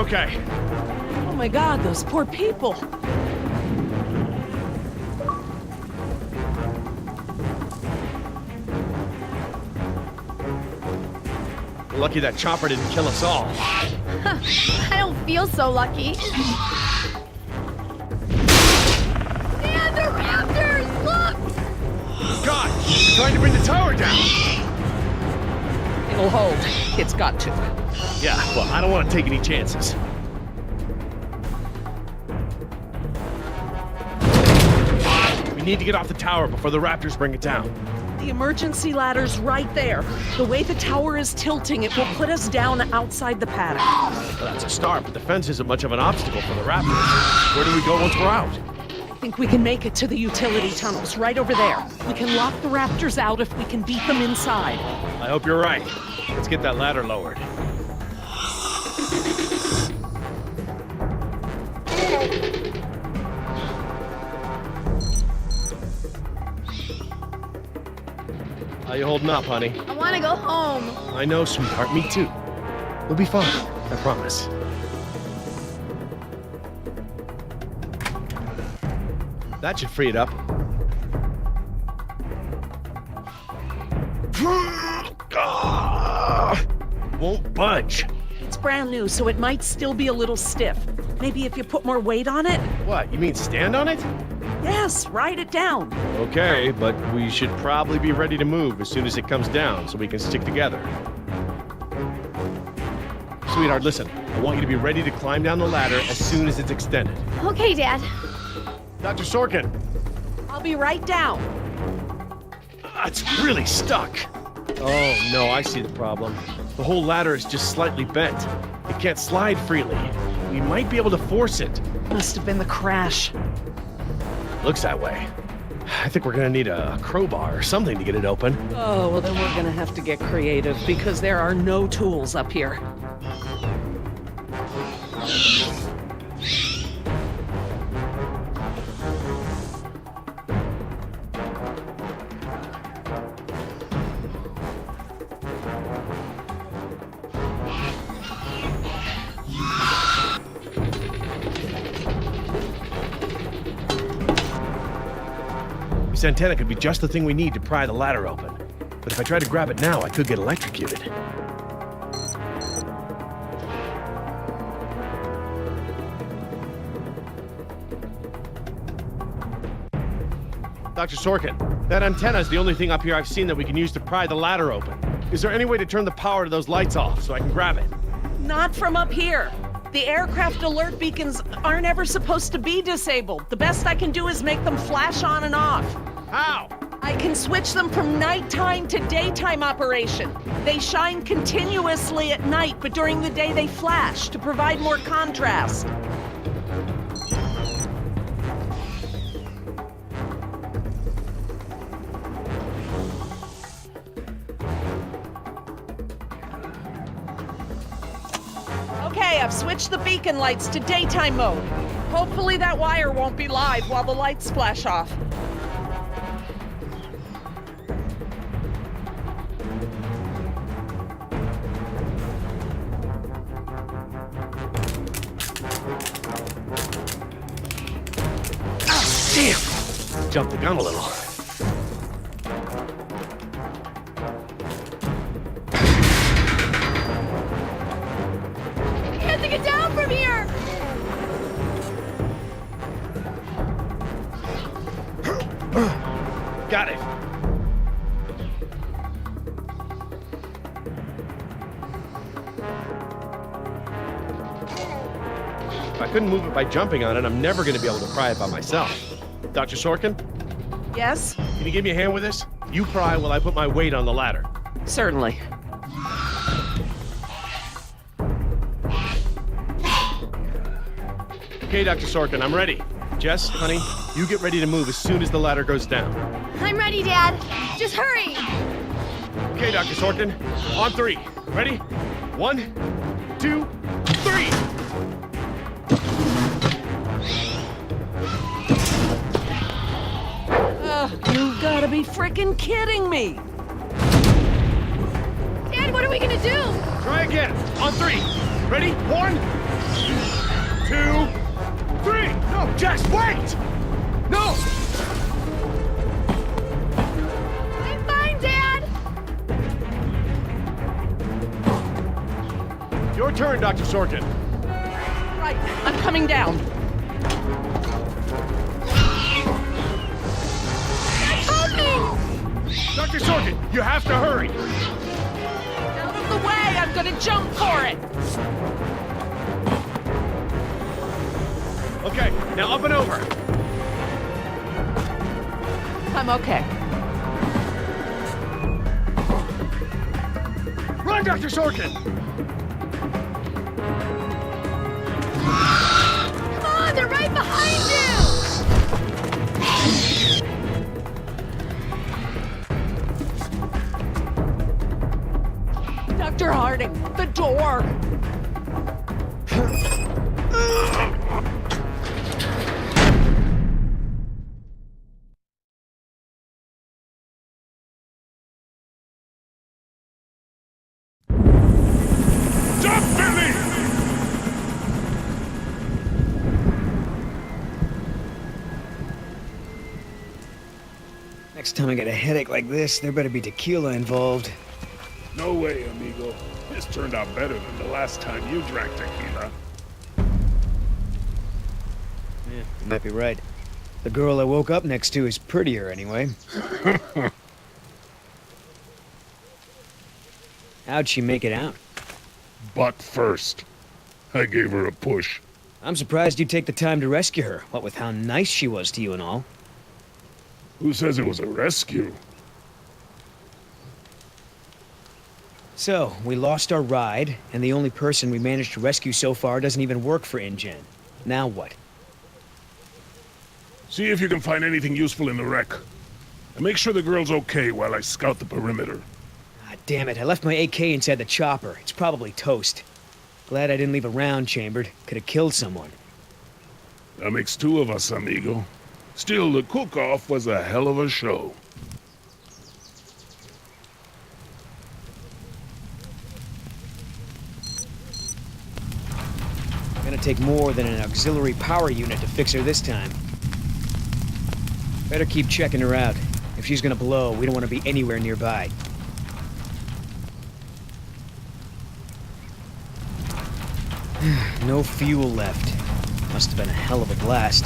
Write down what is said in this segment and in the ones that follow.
okay. Oh my God, those poor people. Lucky that chopper didn't kill us all. I don't feel so lucky. And the raptors! Look! God, they're trying to bring the tower down. It'll hold. It's got to. Yeah, well, I don't want to take any chances. We need to get off the tower before the raptors bring it down. The emergency ladder's right there. The way the tower is tilting, it will put us down outside the paddock. Well, that's a start, but the fence isn't much of an obstacle for the raptors. Where do we go once we're out? I think we can make it to the utility tunnels right over there. We can lock the raptors out if we can beat them inside. I hope you're right. Let's get that ladder lowered. How you holding up, honey? I want to go home. I know, sweetheart. Me too. We'll be fine. I promise. That should free it up. Won't budge. It's brand new, so it might still be a little stiff. Maybe if you put more weight on it? What, you mean stand on it? Yes, ride it down. Okay, but we should probably be ready to move as soon as it comes down so we can stick together. Sweetheart, listen. I want you to be ready to climb down the ladder as soon as it's extended. Okay, Dad. Dr. Sorkin! I'll be right down. It's really stuck. Oh, no, I see the problem. The whole ladder is just slightly bent. It can't slide freely. We might be able to force it. Must have been the crash. Looks that way. I think we're gonna need a crowbar or something to get it open. Oh, well then we're gonna have to get creative because there are no tools up here. This antenna could be just the thing we need to pry the ladder open. But if I try to grab it now, I could get electrocuted. Dr. Sorkin, that antenna is the only thing up here I've seen that we can use to pry the ladder open. Is there any way to turn the power to those lights off so I can grab it? Not from up here. The aircraft alert beacons aren't ever supposed to be disabled. The best I can do is make them flash on and off. How? I can switch them from nighttime to daytime operation. They shine continuously at night, but during the day they flash to provide more contrast. Okay, I've switched the beacon lights to daytime mode. Hopefully that wire won't be live while the lights flash off. Damn! Jumped the gun a little. We have to get down from here! Got it. If I couldn't move it by jumping on it, I'm never going to be able to pry it by myself. Dr. Sorkin, Yes? can you give me a hand with this? You pry while I put my weight on the ladder. Certainly. Okay, Dr. Sorkin, I'm ready. Jess, honey, you get ready to move as soon as the ladder goes down. I'm ready, Dad. Just hurry! Okay, Dr. Sorkin, on three. Ready? 1, 2, 3! You've got to be freaking kidding me! Dad, what are we gonna do? Try again. On three. Ready? 1, turn, Dr. Sorkin. Right, I'm coming down. Dr. Sorkin, you have to hurry. Out of the way, I'm gonna jump for it. Okay, now up and over. I'm okay. Run, Dr. Sorkin! Come on, they're right behind you! Dr. Harding, the door. Next time I get a headache like this, there better be tequila involved. No way, amigo. This turned out better than the last time you drank tequila. Yeah, you might be right. The girl I woke up next to is prettier anyway. How'd she make it out? Butt first. I gave her a push. I'm surprised you'd take the time to rescue her, what with how nice she was to you and all. Who says it was a rescue? So, we lost our ride, and the only person we managed to rescue so far doesn't even work for InGen. Now what? See if you can find anything useful in the wreck. And make sure the girl's okay while I scout the perimeter. Ah, damn it, I left my AK inside the chopper. It's probably toast. Glad I didn't leave a round chambered. Could have killed someone. That makes two of us, amigo. Still, the cook-off was a hell of a show. Gonna take more than an auxiliary power unit to fix her this time. Better keep checking her out. If she's gonna blow, we don't want to be anywhere nearby. No fuel left. Must have been a hell of a blast.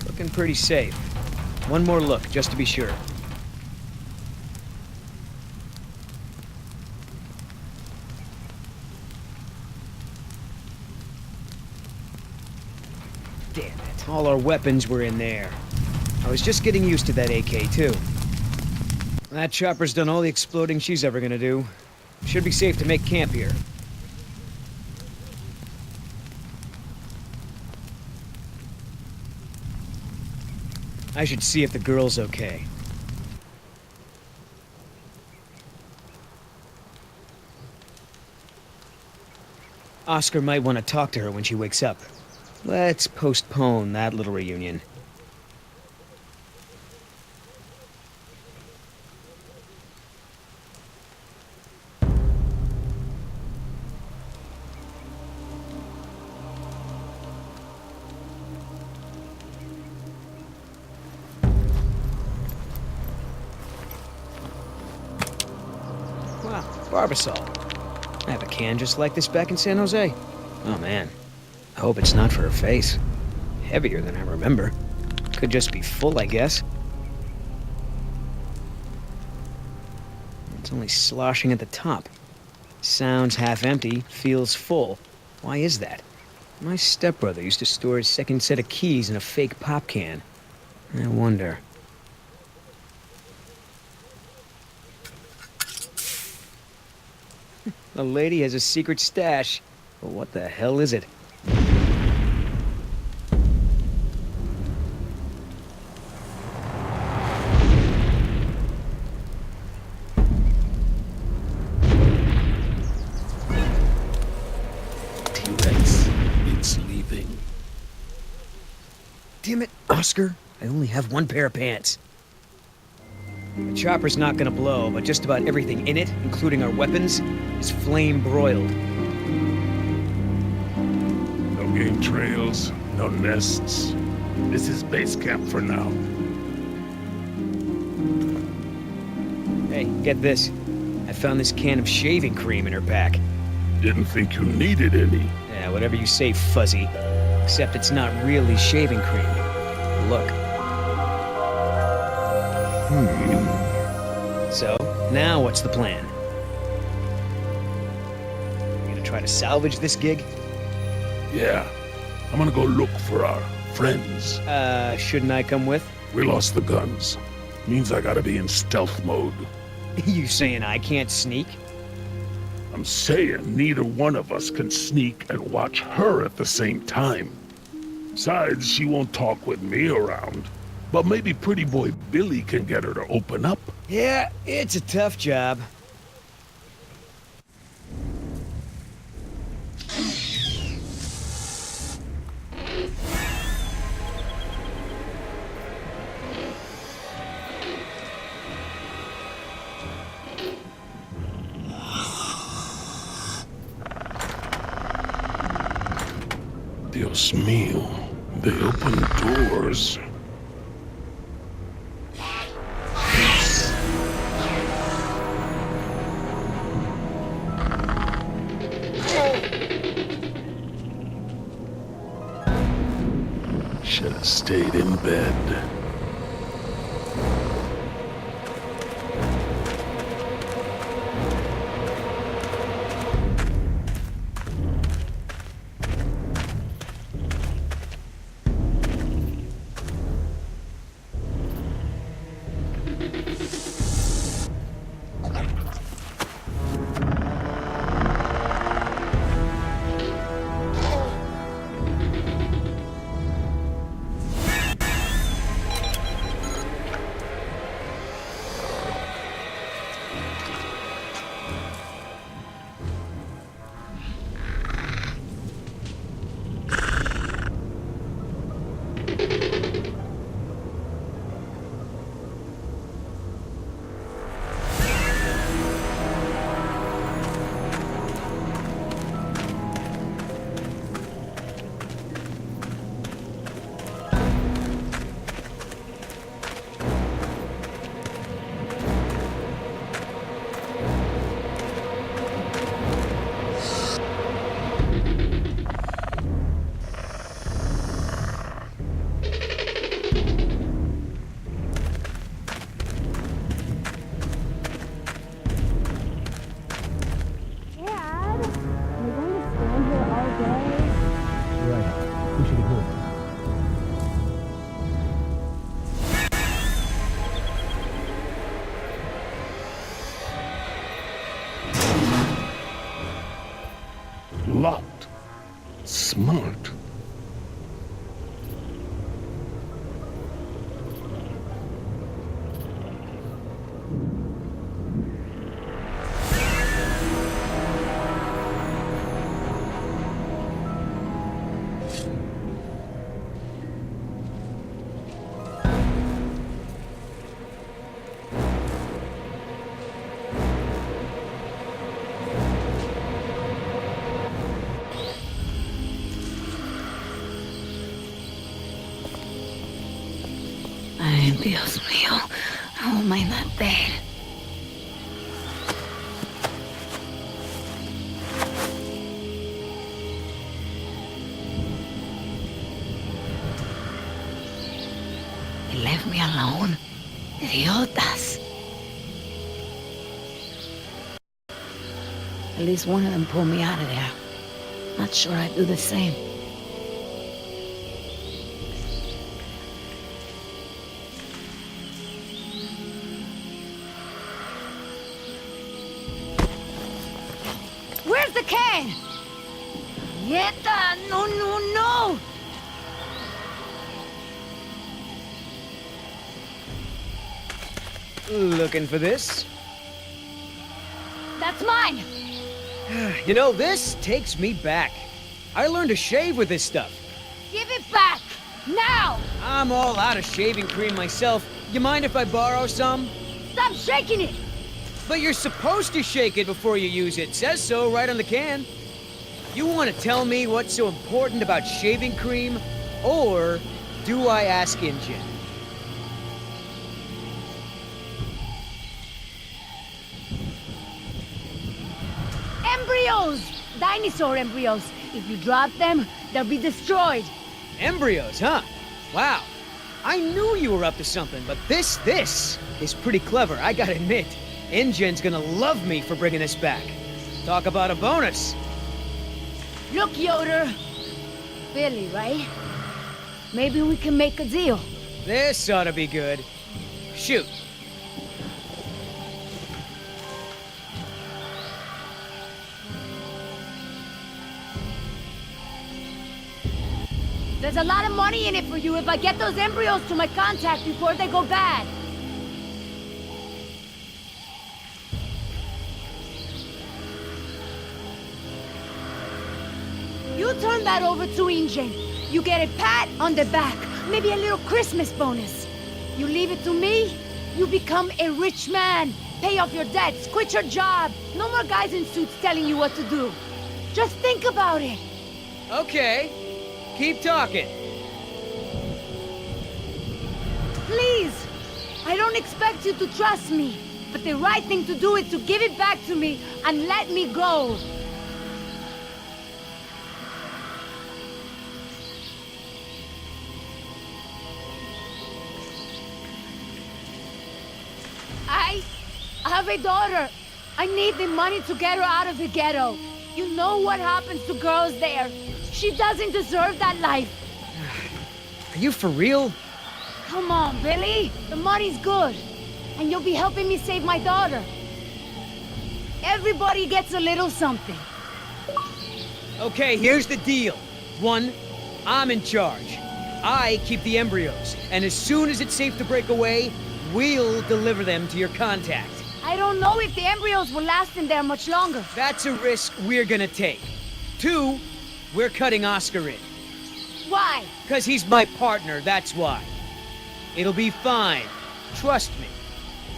Looking pretty safe. One more look, just to be sure. Damn it. All our weapons were in there. I was just getting used to that AK, too. That chopper's done all the exploding she's ever gonna do. Should be safe to make camp here. I should see if the girl's okay. Oscar might want to talk to her when she wakes up. Let's postpone that little reunion. Wow, Barbasol. I have a can just like this back in San Jose. Oh man, I hope it's not for her face. Heavier than I remember. Could just be full, I guess. It's only sloshing at the top. Sounds half empty, feels full. Why is that? My stepbrother used to store his second set of keys in a fake pop can. I wonder. The lady has a secret stash. But what the hell is it? T-Rex, it's leaving. Damn it, Oscar. I only have one pair of pants. The chopper's not gonna blow, but just about everything in it, including our weapons, is flame broiled. No game trails, no nests. This is base camp for now. Hey, get this. I found this can of shaving cream in her pack. Didn't think you needed any. Yeah, whatever you say, Fuzzy. Except it's not really shaving cream. Look. So, now what's the plan? You gonna try to salvage this gig? Yeah. I'm gonna go look for our friends. Shouldn't I come with? We lost the guns. Means I gotta be in stealth mode. You saying I can't sneak? I'm saying neither one of us can sneak and watch her at the same time. Besides, she won't talk with me around. But maybe pretty boy Billy can get her to open up. Yeah, it's a tough job. Dios mío, they open doors. Should have stayed in bed. Locked. Smart. Ay, Dios mío. How am I not dead? They left me alone. Idiotas. At least one of them pulled me out of there. Not sure I'd do the same. Where's the can? Nieta! No, no, no! Looking for this? That's mine! You know, this takes me back. I learned to shave with this stuff. Give it back! Now! I'm all out of shaving cream myself. You mind if I borrow some? Stop shaking it! But you're supposed to shake it before you use it. Says so right on the can. You want to tell me what's so important about shaving cream? Or do I ask Injun? Embryos! Dinosaur embryos. If you drop them, they'll be destroyed. Embryos, huh? Wow. I knew you were up to something, but this is pretty clever, I gotta admit. InGen's gonna love me for bringing this back. Talk about a bonus. Look, Yoder. Billy, right? Maybe we can make a deal. This ought to be good. Shoot. There's a lot of money in it for you if I get those embryos to my contact before they go bad. You turn that over to InGen. You get a pat on the back, maybe a little Christmas bonus. You leave it to me, you become a rich man. Pay off your debts, quit your job. No more guys in suits telling you what to do. Just think about it. Okay. Keep talking. Please! I don't expect you to trust me, but the right thing to do is to give it back to me and let me go. I have a daughter. I need the money to get her out of the ghetto. You know what happens to girls there. She doesn't deserve that life. Are you for real? Come on, Billy. The money's good. And you'll be helping me save my daughter. Everybody gets a little something. Okay, here's the deal. 1, I'm in charge. I keep the embryos, and as soon as it's safe to break away, we'll deliver them to your contact. I don't know if the embryos will last in there much longer. That's a risk we're gonna take. 2, we're cutting Oscar in. Why? 'Cause he's my partner, that's why. It'll be fine. Trust me.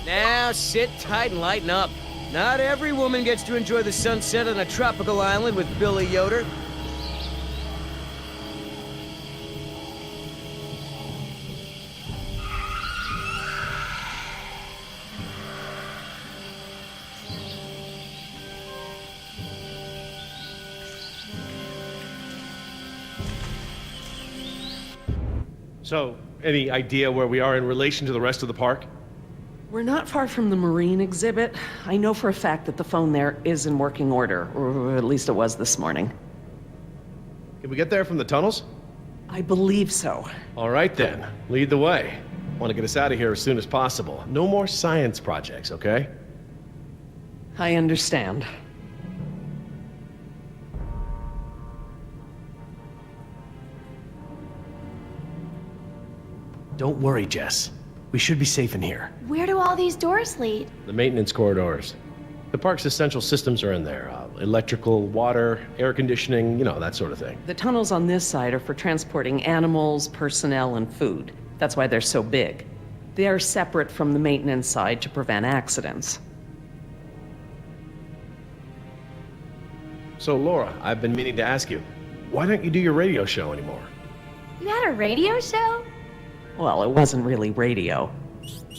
Now sit tight and lighten up. Not every woman gets to enjoy the sunset on a tropical island with Billy Yoder. So, any idea where we are in relation to the rest of the park? We're not far from the marine exhibit. I know for a fact that the phone there is in working order, or at least it was this morning. Can we get there from the tunnels? I believe so. All right then, lead the way. Want to get us out of here as soon as possible. No more science projects, okay? I understand. Don't worry, Jess. We should be safe in here. Where do all these doors lead? The maintenance corridors. The park's essential systems are in there. Electrical, water, air conditioning, you know, that sort of thing. The tunnels on this side are for transporting animals, personnel, and food. That's why they're so big. They are separate from the maintenance side to prevent accidents. So, Laura, I've been meaning to ask you, why don't you do your radio show anymore? You had a radio show? Well, it wasn't really radio.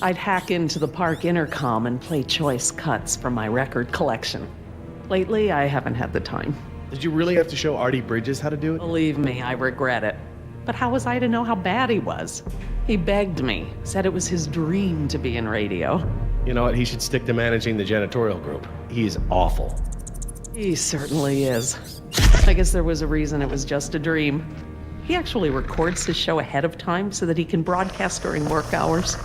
I'd hack into the park intercom and play choice cuts from my record collection. Lately, I haven't had the time. Did you really have to show Artie Bridges how to do it? Believe me, I regret it. But how was I to know how bad he was? He begged me, said it was his dream to be in radio. You know what, he should stick to managing the janitorial group. He's awful. He certainly is. I guess there was a reason it was just a dream. He actually records his show ahead of time so that he can broadcast during work hours.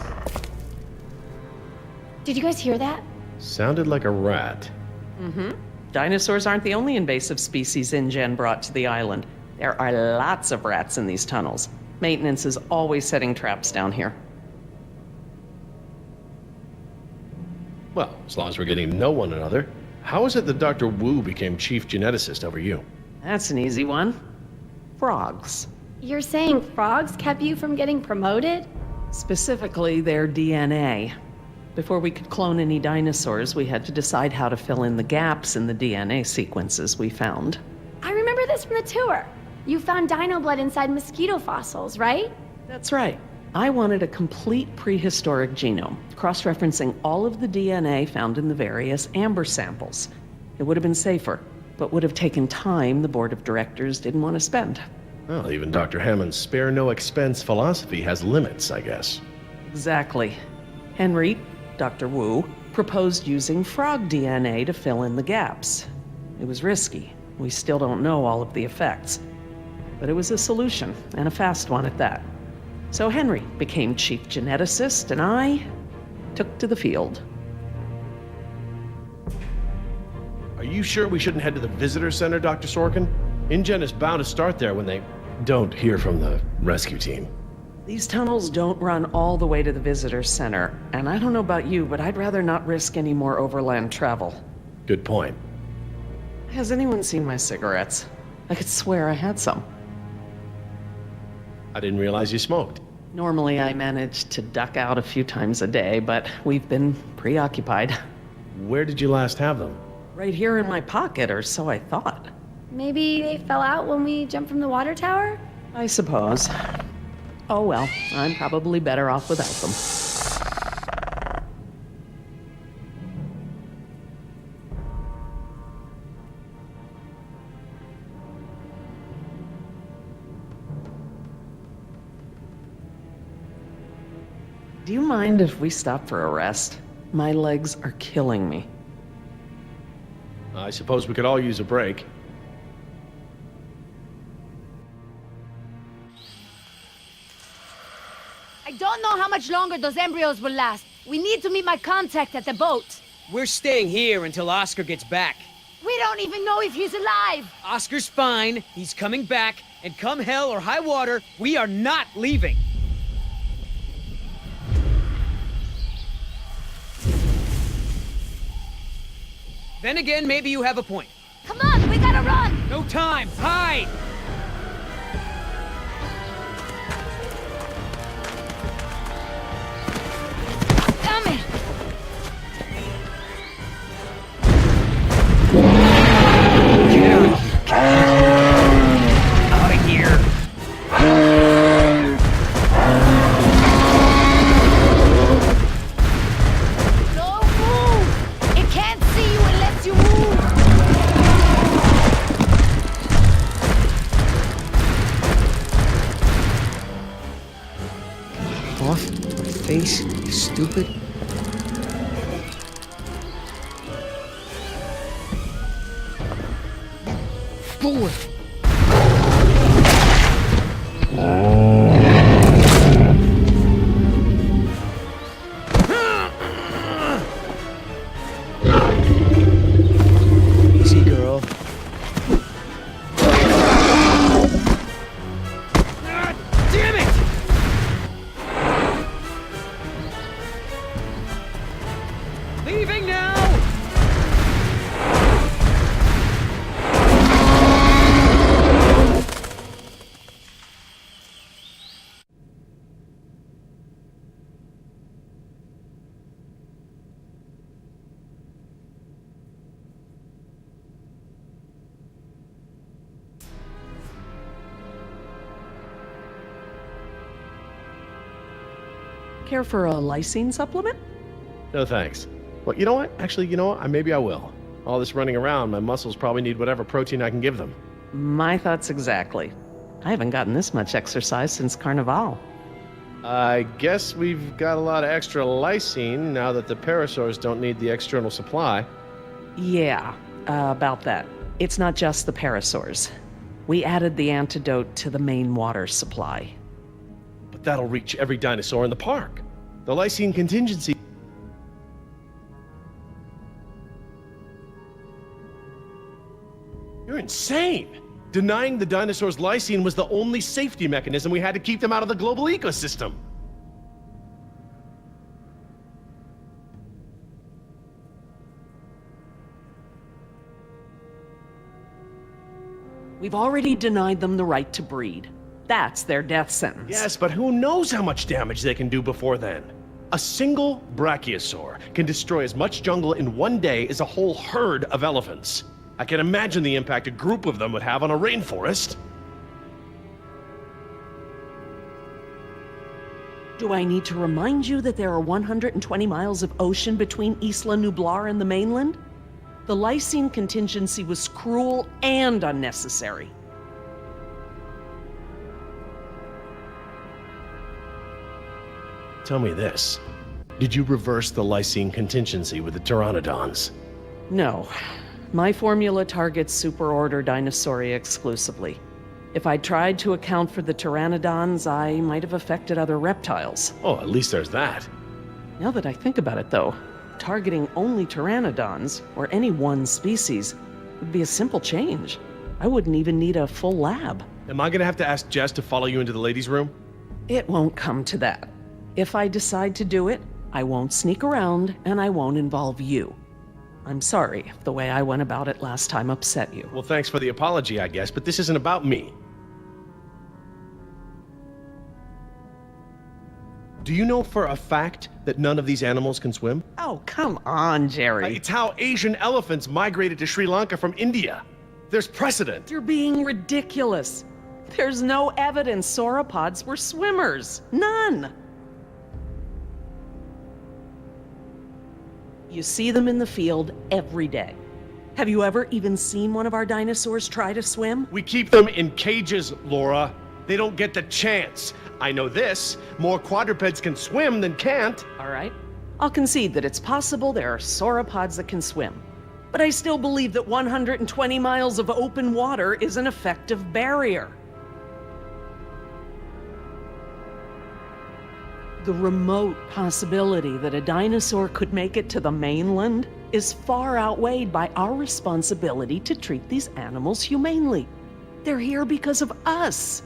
Did you guys hear that? Sounded like a rat. Mm-hmm. Dinosaurs aren't the only invasive species InGen brought to the island. There are lots of rats in these tunnels. Maintenance is always setting traps down here. Well, as long as we're getting to know one another. How is it that Dr. Wu became chief geneticist over you? That's an easy one. Frogs. You're saying frogs kept you from getting promoted? Specifically, their DNA. Before we could clone any dinosaurs, we had to decide how to fill in the gaps in the DNA sequences we found. I remember this from the tour. You found dino blood inside mosquito fossils, right? That's right. I wanted a complete prehistoric genome, cross-referencing all of the DNA found in the various amber samples. It would have been safer, but would have taken time the board of directors didn't want to spend. Well, even Dr. Hammond's spare no expense philosophy has limits, I guess. Exactly. Henry, Dr. Wu, proposed using frog DNA to fill in the gaps. It was risky. We still don't know all of the effects. But it was a solution, and a fast one at that. So Henry became chief geneticist, and I took to the field. Are you sure we shouldn't head to the visitor center, Dr. Sorkin? InGen is bound to start there when they don't hear from the rescue team. These tunnels don't run all the way to the visitor center, and I don't know about you, but I'd rather not risk any more overland travel. Good point. Has anyone seen my cigarettes? I could swear I had some. I didn't realize you smoked. Normally I manage to duck out a few times a day, but we've been preoccupied. Where did you last have them? Right here in my pocket, or so I thought. Maybe they fell out when we jumped from the water tower? I suppose. Oh well, I'm probably better off without them. Do you mind if we stop for a rest? My legs are killing me. I suppose we could all use a break. I don't know how much longer those embryos will last. We need to meet my contact at the boat. We're staying here until Oscar gets back. We don't even know if he's alive. Oscar's fine, he's coming back, and come hell or high water, we are not leaving. Then again, maybe you have a point. Come on, we gotta run! No time, hide! Damn it! Out of here. Don't move! It can't see you unless you move! Off my face, you stupid. Forward. Easy, girl. Ah, damn it! Leaving now! Care for a lysine supplement? No thanks. Well, you know what? Actually, you know what? Maybe I will. All this running around, my muscles probably need whatever protein I can give them. My thoughts exactly. I haven't gotten this much exercise since Carnival. I guess we've got a lot of extra lysine now that the parasaurs don't need the external supply. Yeah, about that. It's not just the parasaurs. We added the antidote to the main water supply. But that'll reach every dinosaur in the park. The lysine contingency... You're insane! Denying the dinosaurs lysine was the only safety mechanism we had to keep them out of the global ecosystem. We've already denied them the right to breed. That's their death sentence. Yes, but who knows how much damage they can do before then? A single brachiosaur can destroy as much jungle in one day as a whole herd of elephants. I can imagine the impact a group of them would have on a rainforest. Do I need to remind you that there are 120 miles of ocean between Isla Nublar and the mainland? The lysine contingency was cruel and unnecessary. Tell me this. Did you reverse the lysine contingency with the pteranodons? No. My formula targets superorder Dinosauria exclusively. If I tried to account for the pteranodons, I might have affected other reptiles. Oh, at least there's that. Now that I think about it, though, targeting only pteranodons, or any one species, would be a simple change. I wouldn't even need a full lab. Am I gonna have to ask Jess to follow you into the ladies' room? It won't come to that. If I decide to do it, I won't sneak around, and I won't involve you. I'm sorry if the way I went about it last time upset you. Well, thanks for the apology, I guess, but this isn't about me. Do you know for a fact that none of these animals can swim? Oh, come on, Jerry. It's how Asian elephants migrated to Sri Lanka from India. There's precedent. You're being ridiculous. There's no evidence sauropods were swimmers. None. You see them in the field every day. Have you ever even seen one of our dinosaurs try to swim? We keep them in cages, Laura. They don't get the chance. I know this. More quadrupeds can swim than can't. All right. I'll concede that it's possible there are sauropods that can swim. But I still believe that 120 miles of open water is an effective barrier. The remote possibility that a dinosaur could make it to the mainland is far outweighed by our responsibility to treat these animals humanely. They're here because of us.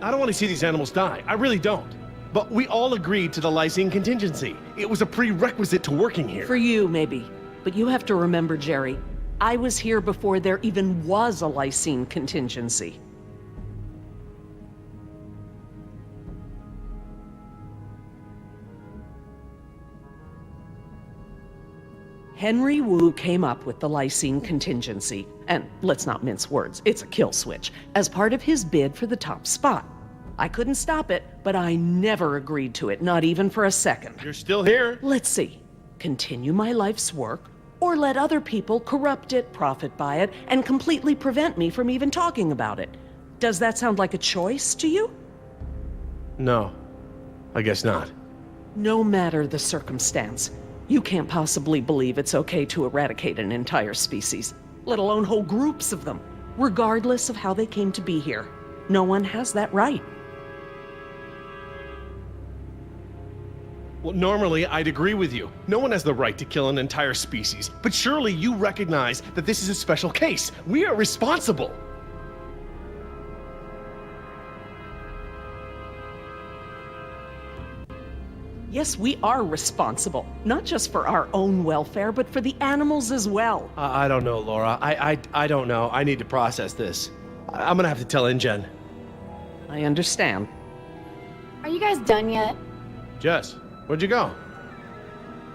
I don't want to see these animals die. I really don't. But we all agreed to the lysine contingency. It was a prerequisite to working here. For you, maybe. But you have to remember, Jerry, I was here before there even was a lysine contingency. Henry Wu came up with the lysine contingency, and let's not mince words, it's a kill switch, as part of his bid for the top spot. I couldn't stop it, but I never agreed to it, not even for a second. You're still here. Let's see. Continue my life's work, or let other people corrupt it, profit by it, and completely prevent me from even talking about it. Does that sound like a choice to you? No, I guess not. No matter the circumstance, you can't possibly believe it's okay to eradicate an entire species, let alone whole groups of them, regardless of how they came to be here. No one has that right. Well, normally I'd agree with you. No one has the right to kill an entire species. But surely you recognize that this is a special case. We are responsible. Yes, we are responsible, not just for our own welfare, but for the animals as well. I don't know, Laura. I don't know. I need to process this. I'm gonna have to tell InGen. I understand. Are you guys done yet? Jess, where'd you go?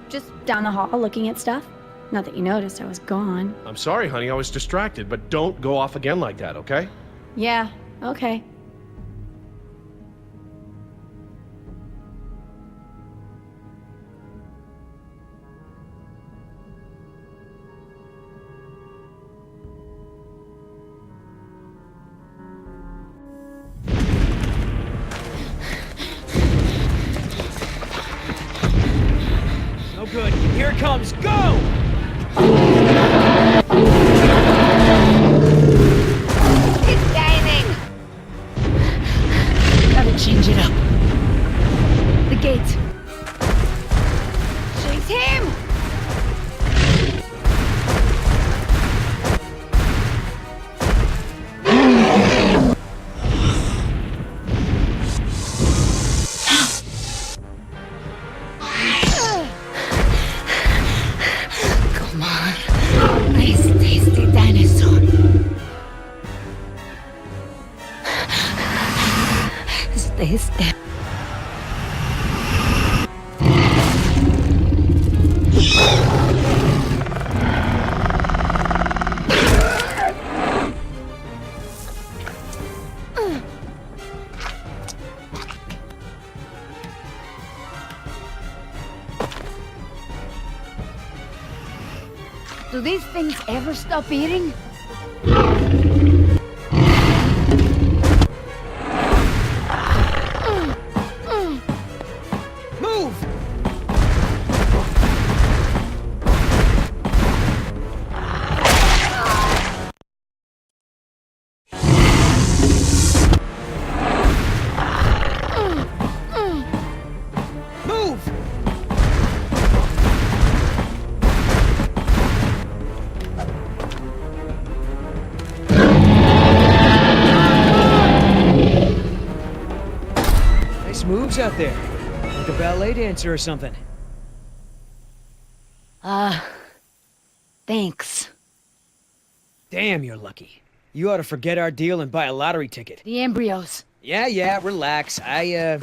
Just down the hall looking at stuff? Not that you noticed I was gone. I'm sorry, honey. I was distracted, but don't go off again like that, okay? Yeah, okay. No good. Here it comes. Go! It's gaining! Gotta change it up. The gate. Chase him! Come on. Nice, tasty dinosaur. Stay still. these things ever stop eating? Move! Move! Nice moves out there. Like a ballet dancer or something. Thanks. Damn, you're lucky. You ought to forget our deal and buy a lottery ticket. The embryos. Yeah, relax. You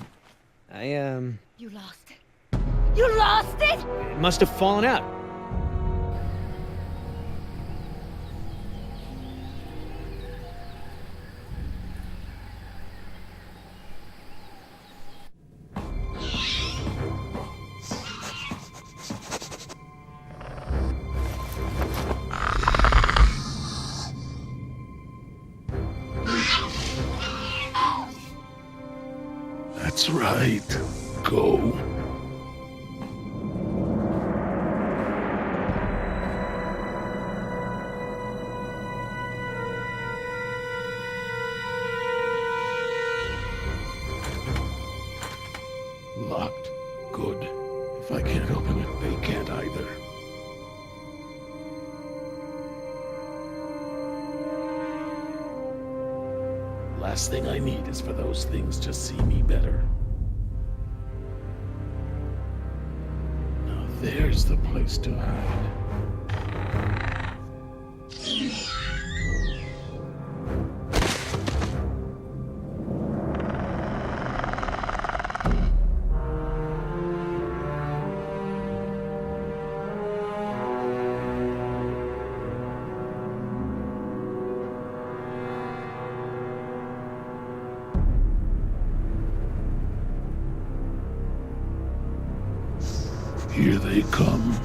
lost it. You lost it? It must have fallen out. That's right. Go. Locked. Good. If I can't open it, they can't either. Last thing I need is for those things to see me better. Now there's the place to hide. Here they come.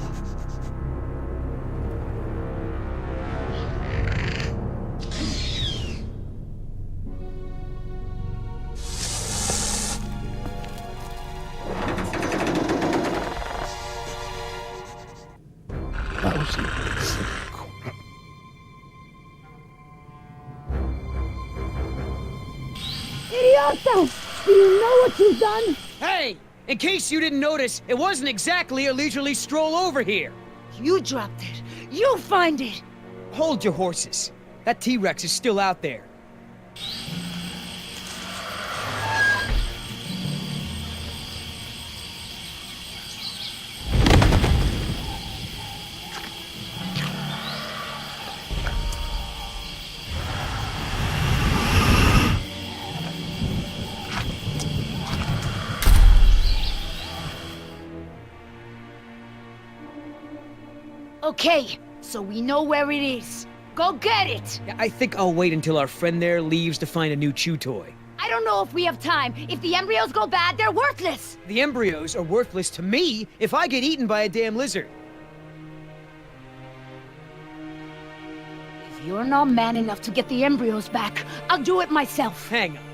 Lousy piece of crap. Idiota! Do you know what you've done? Hey! In case you didn't notice, it wasn't exactly a leisurely stroll over here. You dropped it. You find it. Hold your horses. That T-Rex is still out there. Okay, so we know where it is. Go get it! Yeah, I think I'll wait until our friend there leaves to find a new chew toy. I don't know if we have time. If the embryos go bad, they're worthless! The embryos are worthless to me if I get eaten by a damn lizard. If you're not man enough to get the embryos back, I'll do it myself. Hang on.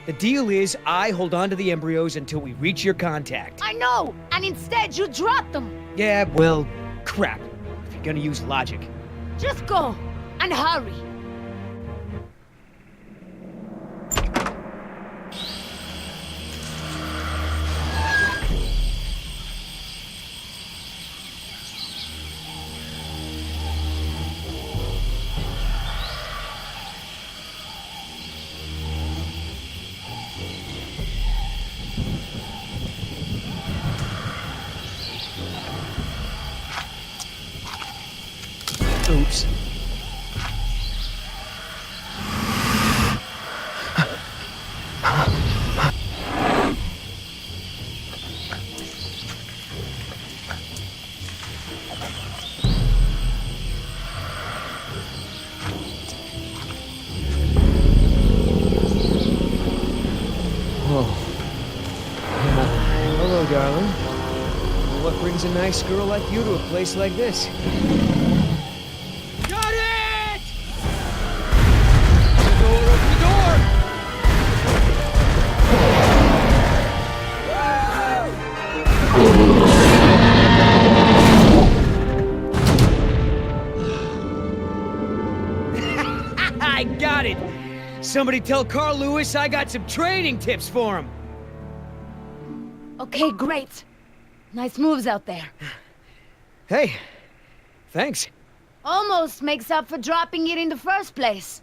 The deal is I hold on to the embryos until we reach your contact. I know! And instead you drop them! Yeah, well, crap. If you're gonna use logic. Just go! And hurry! Oops. Whoa. Hello, darling. What brings a nice girl like you to a place like this? I got it! Somebody tell Carl Lewis I got some training tips for him! Okay, great. Nice moves out there. Hey, thanks. Almost makes up for dropping it in the first place.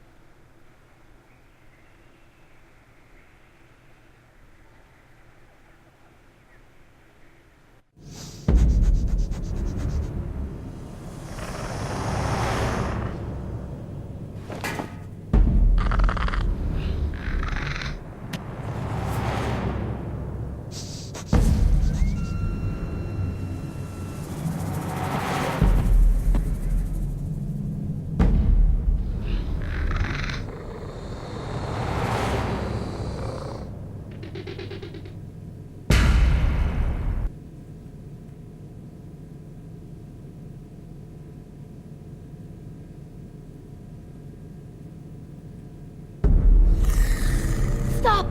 Stop!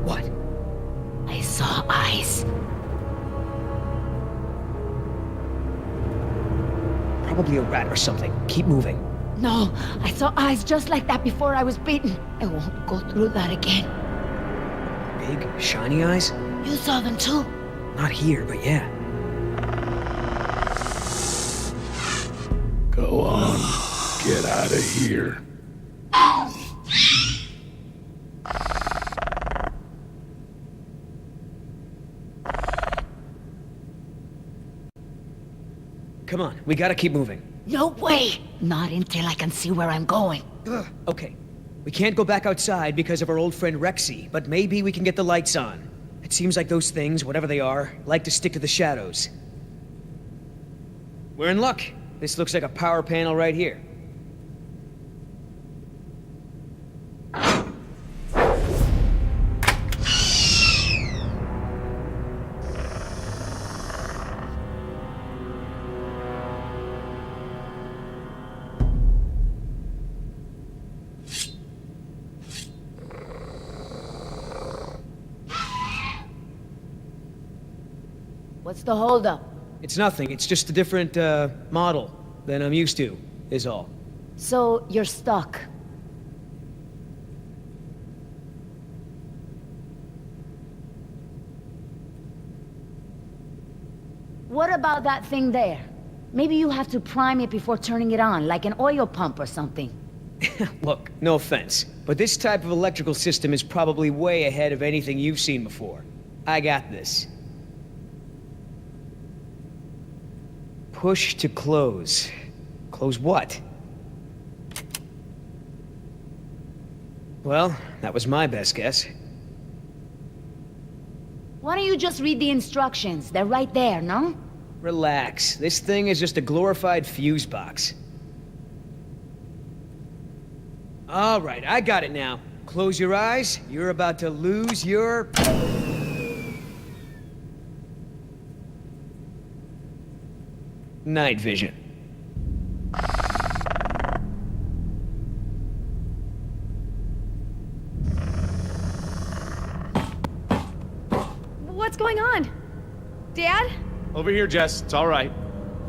What? I saw eyes. Probably a rat or something. Keep moving. No, I saw eyes just like that before I was bitten. I won't go through that again. Big, shiny eyes? You saw them too. Not here, but yeah. Go on. Get out of here. Come on, we gotta keep moving. No way! Not until I can see where I'm going. Okay, we can't go back outside because of our old friend Rexy, but maybe we can get the lights on. It seems like those things, whatever they are, like to stick to the shadows. We're in luck. This looks like a power panel right here. What's the holdup? It's nothing, it's just a different, model than I'm used to, is all. So, you're stuck. What about that thing there? Maybe you have to prime it before turning it on, like an oil pump or something. Look, no offense, but this type of electrical system is probably way ahead of anything you've seen before. I got this. Push to close. Close what? Well, that was my best guess. Why don't you just read the instructions? They're right there, no? Relax. This thing is just a glorified fuse box. All right, I got it now. Close your eyes. You're about to lose your... night vision. What's going on? Dad? Over here, Jess. It's all right.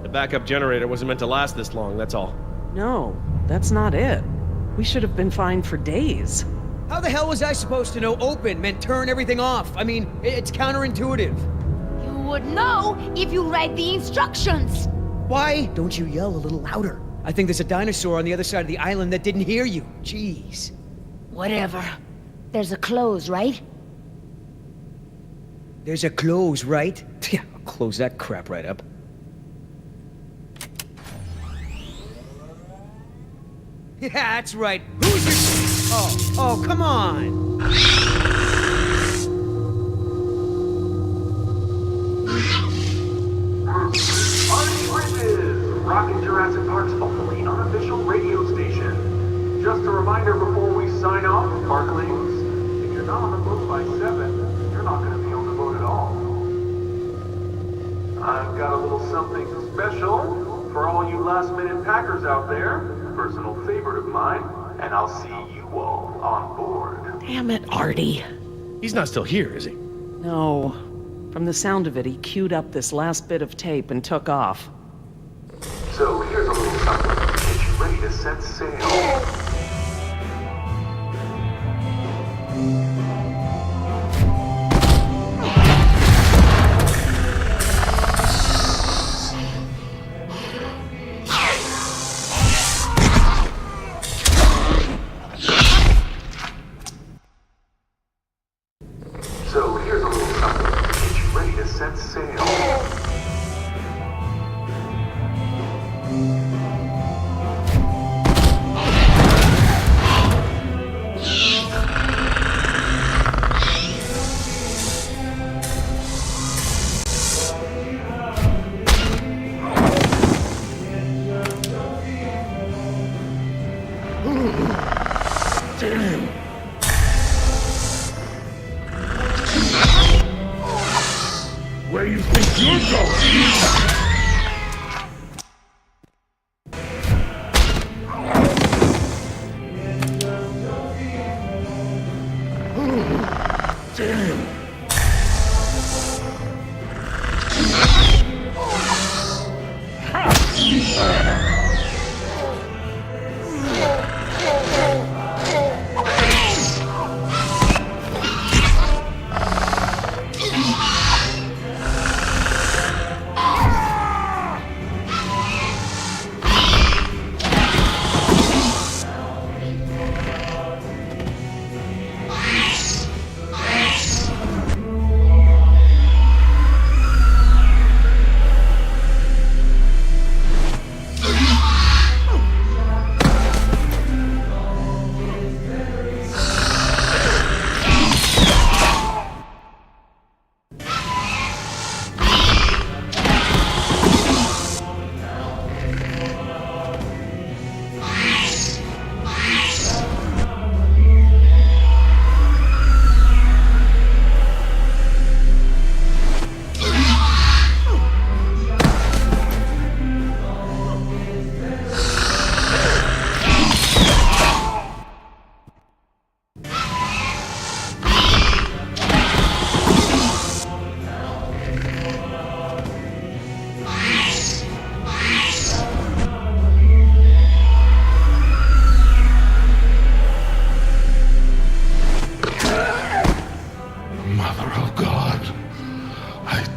The backup generator wasn't meant to last this long, that's all. No, that's not it. We should have been fine for days. How the hell was I supposed to know open meant turn everything off? I mean, it's counterintuitive. You would know if you read the instructions! Why don't you yell a little louder? I think there's a dinosaur on the other side of the island that didn't hear you. Jeez. Whatever. There's a close, right? There's a close, right? Yeah, I'll close that crap right up. Yeah, that's right. Who's your... Oh, come on! Rockin' Jurassic Park's only unofficial radio station. Just a reminder before we sign off, Parklings, if you're not on the boat by 7, you're not going to be on the boat at all. I've got a little something special for all you last-minute packers out there. Personal favorite of mine, and I'll see you all on board. Damn it, Artie. He's not still here, is he? No. From the sound of it, he queued up this last bit of tape and took off. So here's a little something to get you ready to set sail. set sail. Where you think you're going?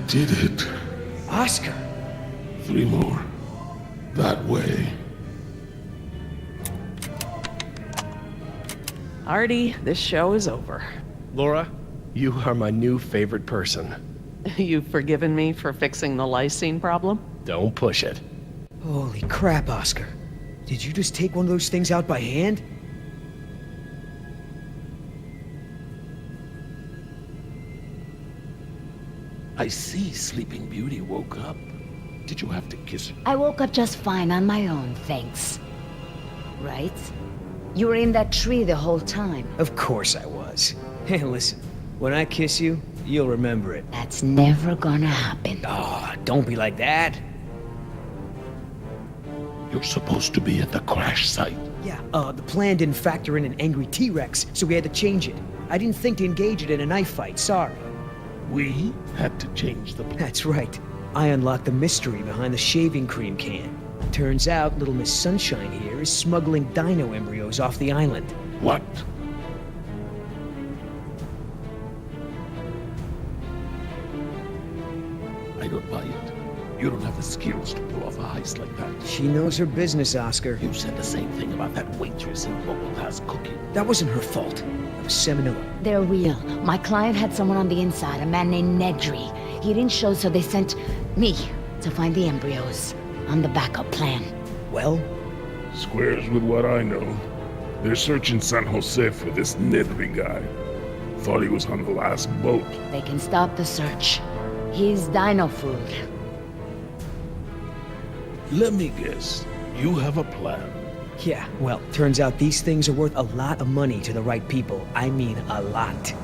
Did it. Oscar! 3 more. That way. Artie, this show is over. Laura, you are my new favorite person. You've forgiven me for fixing the lysine problem? Don't push it. Holy crap, Oscar. Did you just take one of those things out by hand? I see Sleeping Beauty woke up. Did you have to kiss her? I woke up just fine on my own, thanks. Right? You were in that tree the whole time. Of course I was. Hey, listen. When I kiss you, you'll remember it. That's never gonna happen. Ah, don't be like that. You're supposed to be at the crash site. Yeah, the plan didn't factor in an angry T-Rex, so we had to change it. I didn't think to engage it in a knife fight, sorry. We had to change the plan. That's right. I unlocked the mystery behind the shaving cream can. Turns out Little Miss Sunshine here is smuggling dino embryos off the island. What? I don't buy it. You don't have the skills to pull off a heist like that. She knows her business, Oscar. You said the same thing about that waitress in Local House cooking. That wasn't her fault. That was Seminole. They're real. My client had someone on the inside, a man named Nedry. He didn't show, so they sent me to find the embryos. I'm the backup plan. Well? Squares with what I know. They're searching San Jose for this Nedry guy. Thought he was on the last boat. They can stop the search. He's dino food. Let me guess. You have a plan. Yeah, well, turns out these things are worth a lot of money to the right people. I mean, a lot.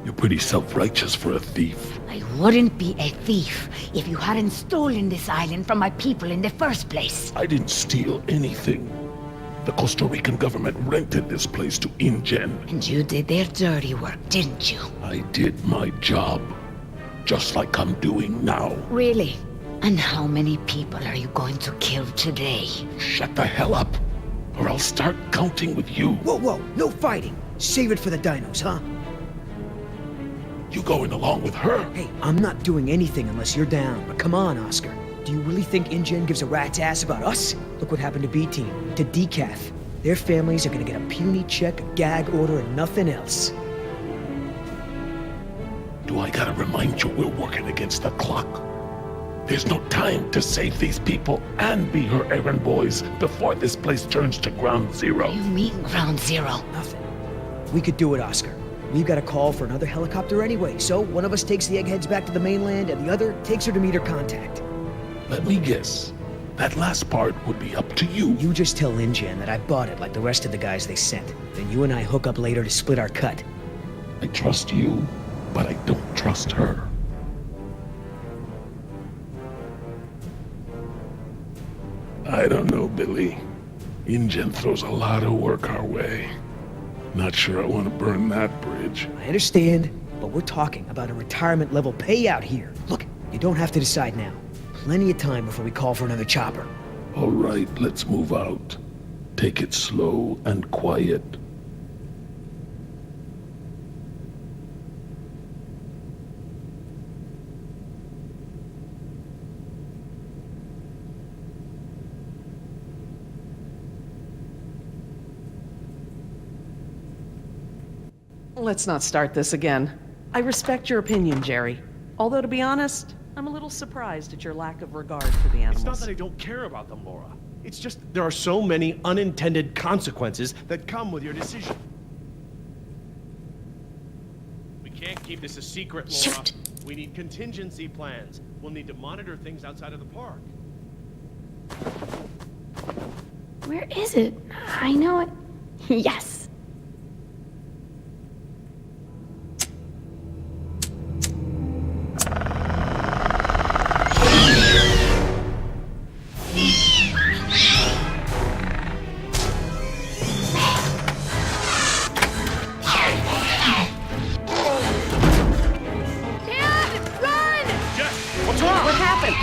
You're pretty self-righteous for a thief. I wouldn't be a thief if you hadn't stolen this island from my people in the first place. I didn't steal anything. The Costa Rican government rented this place to InGen. And you did their dirty work, didn't you? I did my job. Just like I'm doing now. Really? And how many people are you going to kill today? Shut the hell up, or I'll start counting with you. Whoa, whoa, no fighting. Save it for the dinos, huh? You going along with her? Hey, I'm not doing anything unless you're down. But come on, Oscar. Do you really think InGen gives a rat's ass about us? Look what happened to B-Team, to Decaf. Their families are gonna get a puny check, a gag order, and nothing else. Do I gotta remind you we're working against the clock? There's no time to save these people and be her errand boys before this place turns to ground zero. You mean ground zero? Nothing. We could do it, Oscar. We've got a call for another helicopter anyway, so one of us takes the eggheads back to the mainland and the other takes her to meet her contact. Let me guess. That last part would be up to you. You just tell InGen that I bought it like the rest of the guys they sent. Then you and I hook up later to split our cut. I trust you, but I don't trust her. I don't know, Billy. InGen throws a lot of work our way. Not sure I want to burn that bridge. I understand, but we're talking about a retirement-level payout here. Look, you don't have to decide now. Plenty of time before we call for another chopper. All right, let's move out. Take it slow and quiet. Let's not start this again. I respect your opinion, Jerry. Although, to be honest, I'm a little surprised at your lack of regard for the animals. It's not that I don't care about them, Laura. It's just there are so many unintended consequences that come with your decision. We can't keep this a secret, Laura. Shoot. We need contingency plans. We'll need to monitor things outside of the park. Where is it? I know it. Yes. What happened?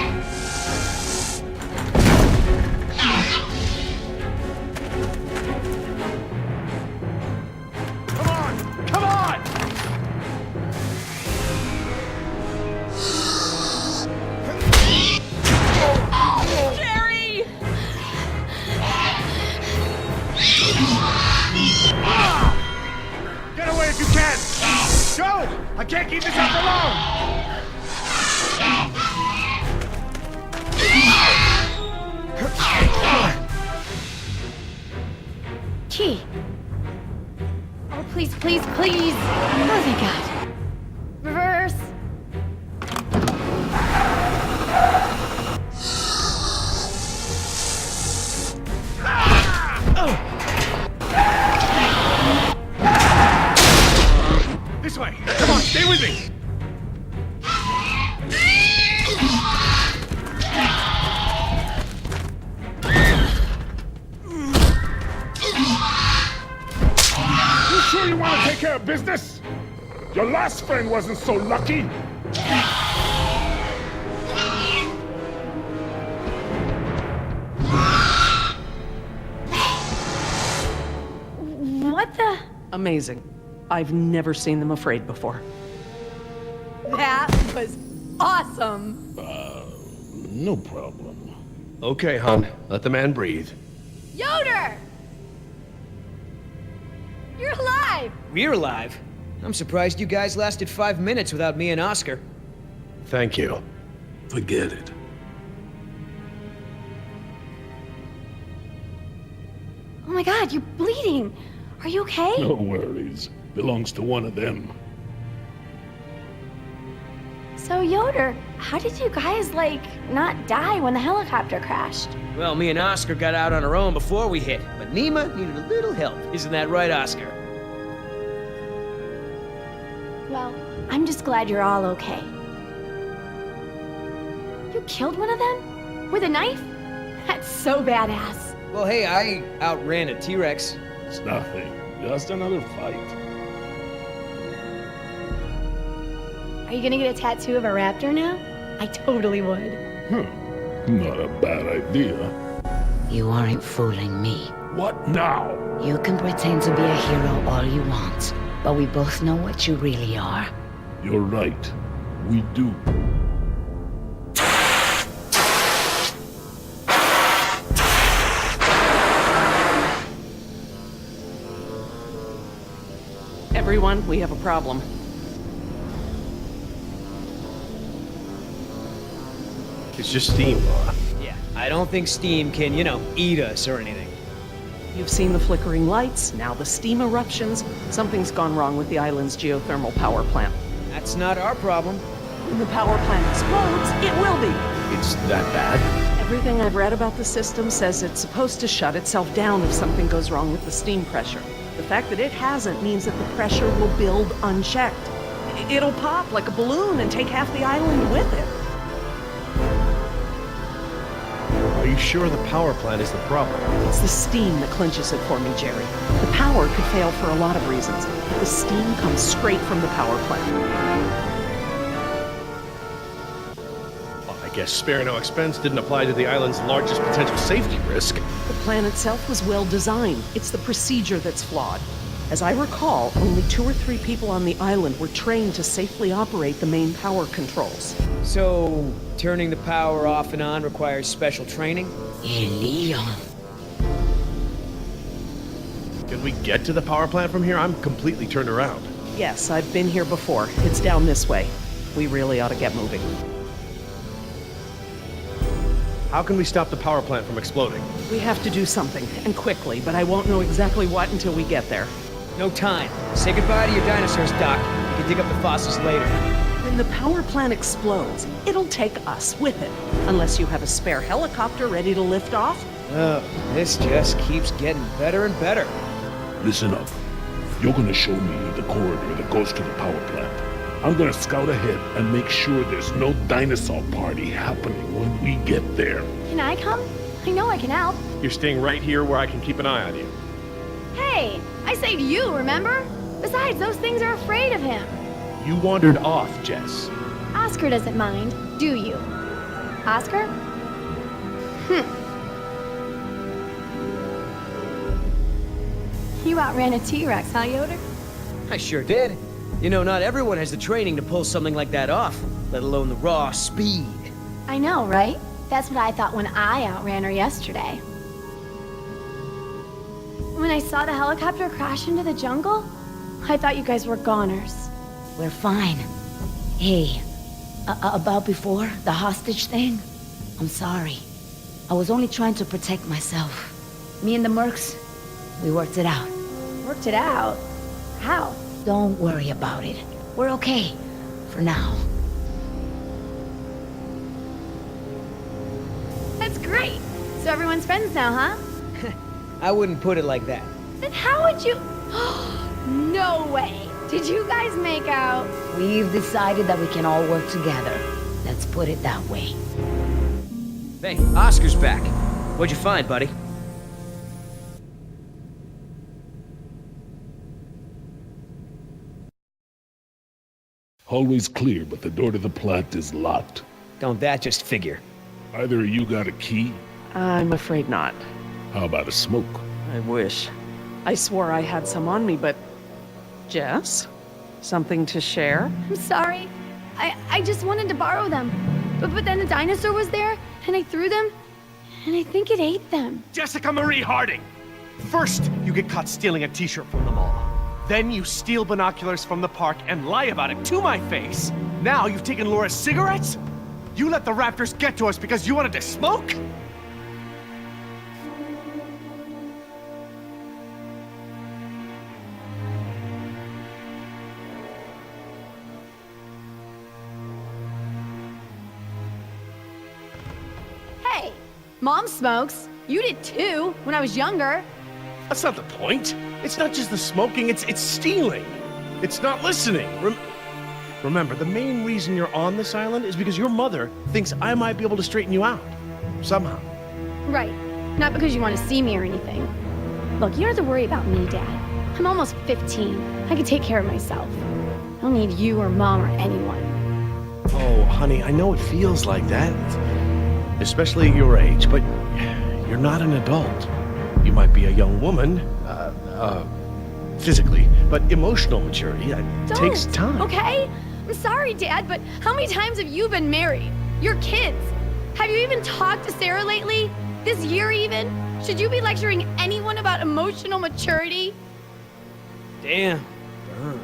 Come on! Come on! Jerry! Get away if you can! Go! I can't keep this up alone! Key. Oh, please, please, please. Oh, thank God. Reverse. This way! Come on, stay with me! Sure you want to take care of business? Your last friend wasn't so lucky. What the? Amazing. I've never seen them afraid before. That was awesome. No problem. Okay, hon. Let the man breathe. Yoder! You're alive! We're alive. I'm surprised you guys lasted 5 minutes without me and Oscar. Thank you. Forget it. Oh my God, you're bleeding. Are you okay? No worries. Belongs to one of them. So, Yoder, how did you guys, not die when the helicopter crashed? Well, me and Oscar got out on our own before we hit, but Nima needed a little help. Isn't that right, Oscar? Well, I'm just glad you're all okay. You killed one of them? With a knife? That's so badass. Well, hey, I outran a T-Rex. It's nothing. Just another fight. Are you gonna get a tattoo of a raptor now? I totally would. Not a bad idea. You aren't fooling me. What now? You can pretend to be a hero all you want, but we both know what you really are. You're right. We do. Everyone, we have a problem. It's just steam, Laura. Yeah, I don't think steam can, eat us or anything. You've seen the flickering lights, now the steam eruptions. Something's gone wrong with the island's geothermal power plant. That's not our problem. When the power plant explodes, it will be. It's that bad? Everything I've read about the system says it's supposed to shut itself down if something goes wrong with the steam pressure. The fact that it hasn't means that the pressure will build unchecked. It'll pop like a balloon and take half the island with it. Are you sure the power plant is the problem? It's the steam that clinches it for me, Jerry. The power could fail for a lot of reasons. The steam comes straight from the power plant. Well, I guess spare no expense didn't apply to the island's largest potential safety risk. The plan itself was well designed. It's the procedure that's flawed. As I recall, only 2 or 3 people on the island were trained to safely operate the main power controls. So, turning the power off and on requires special training? Leon. Can we get to the power plant from here? I'm completely turned around. Yes, I've been here before. It's down this way. We really ought to get moving. How can we stop the power plant from exploding? We have to do something, and quickly, but I won't know exactly what until we get there. No time. Say goodbye to your dinosaurs, Doc. You can dig up the fossils later. When the power plant explodes, it'll take us with it. Unless you have a spare helicopter ready to lift off. Oh, this just keeps getting better and better. Listen up. You're gonna show me the corridor that goes to the power plant. I'm gonna scout ahead and make sure there's no dinosaur party happening when we get there. Can I come? I know I can help. You're staying right here where I can keep an eye on you. Hey, I saved you, remember? Besides, those things are afraid of him. You wandered off, Jess. Oscar doesn't mind, do you? Oscar? You outran a T-Rex, huh, Yoder? I sure did. Not everyone has the training to pull something like that off, let alone the raw speed. I know, right? That's what I thought when I outran her yesterday. When I saw the helicopter crash into the jungle, I thought you guys were goners. We're fine. Hey, about before, the hostage thing? I'm sorry. I was only trying to protect myself. Me and the mercs, we worked it out. Worked it out? How? Don't worry about it. We're okay. For now. That's great. So everyone's friends now, huh? I wouldn't put it like that. Then how would you... No way! Did you guys make out? We've decided that we can all work together. Let's put it that way. Hey, Oscar's back. What'd you find, buddy? Hallway's clear, but the door to the plant is locked. Don't that just figure? Either of you got a key? I'm afraid not. How about a smoke? I wish. I swore I had some on me, but... Jess? Something to share? I'm sorry. I just wanted to borrow them. But then the dinosaur was there, and I threw them, and I think it ate them. Jessica Marie Harding! First, you get caught stealing a t-shirt from the mall. Then you steal binoculars from the park and lie about it to my face. Now you've taken Laura's cigarettes? You let the raptors get to us because you wanted to smoke? Hey, Mom smokes. You did too, when I was younger. That's not the point. It's not just the smoking, it's stealing. It's not listening. Remember, the main reason you're on this island is because your mother thinks I might be able to straighten you out. Somehow. Right. Not because you want to see me or anything. Look, you don't have to worry about me, Dad. I'm almost 15. I can take care of myself. I don't need you or Mom or anyone. Oh, honey, I know it feels like that. Especially at your age, but you're not an adult. You might be a young woman, physically, but emotional maturity, takes time. Okay? I'm sorry, Dad, but how many times have you been married? Your kids? Have you even talked to Sarah lately? This year even? Should you be lecturing anyone about emotional maturity? Damn. Burn.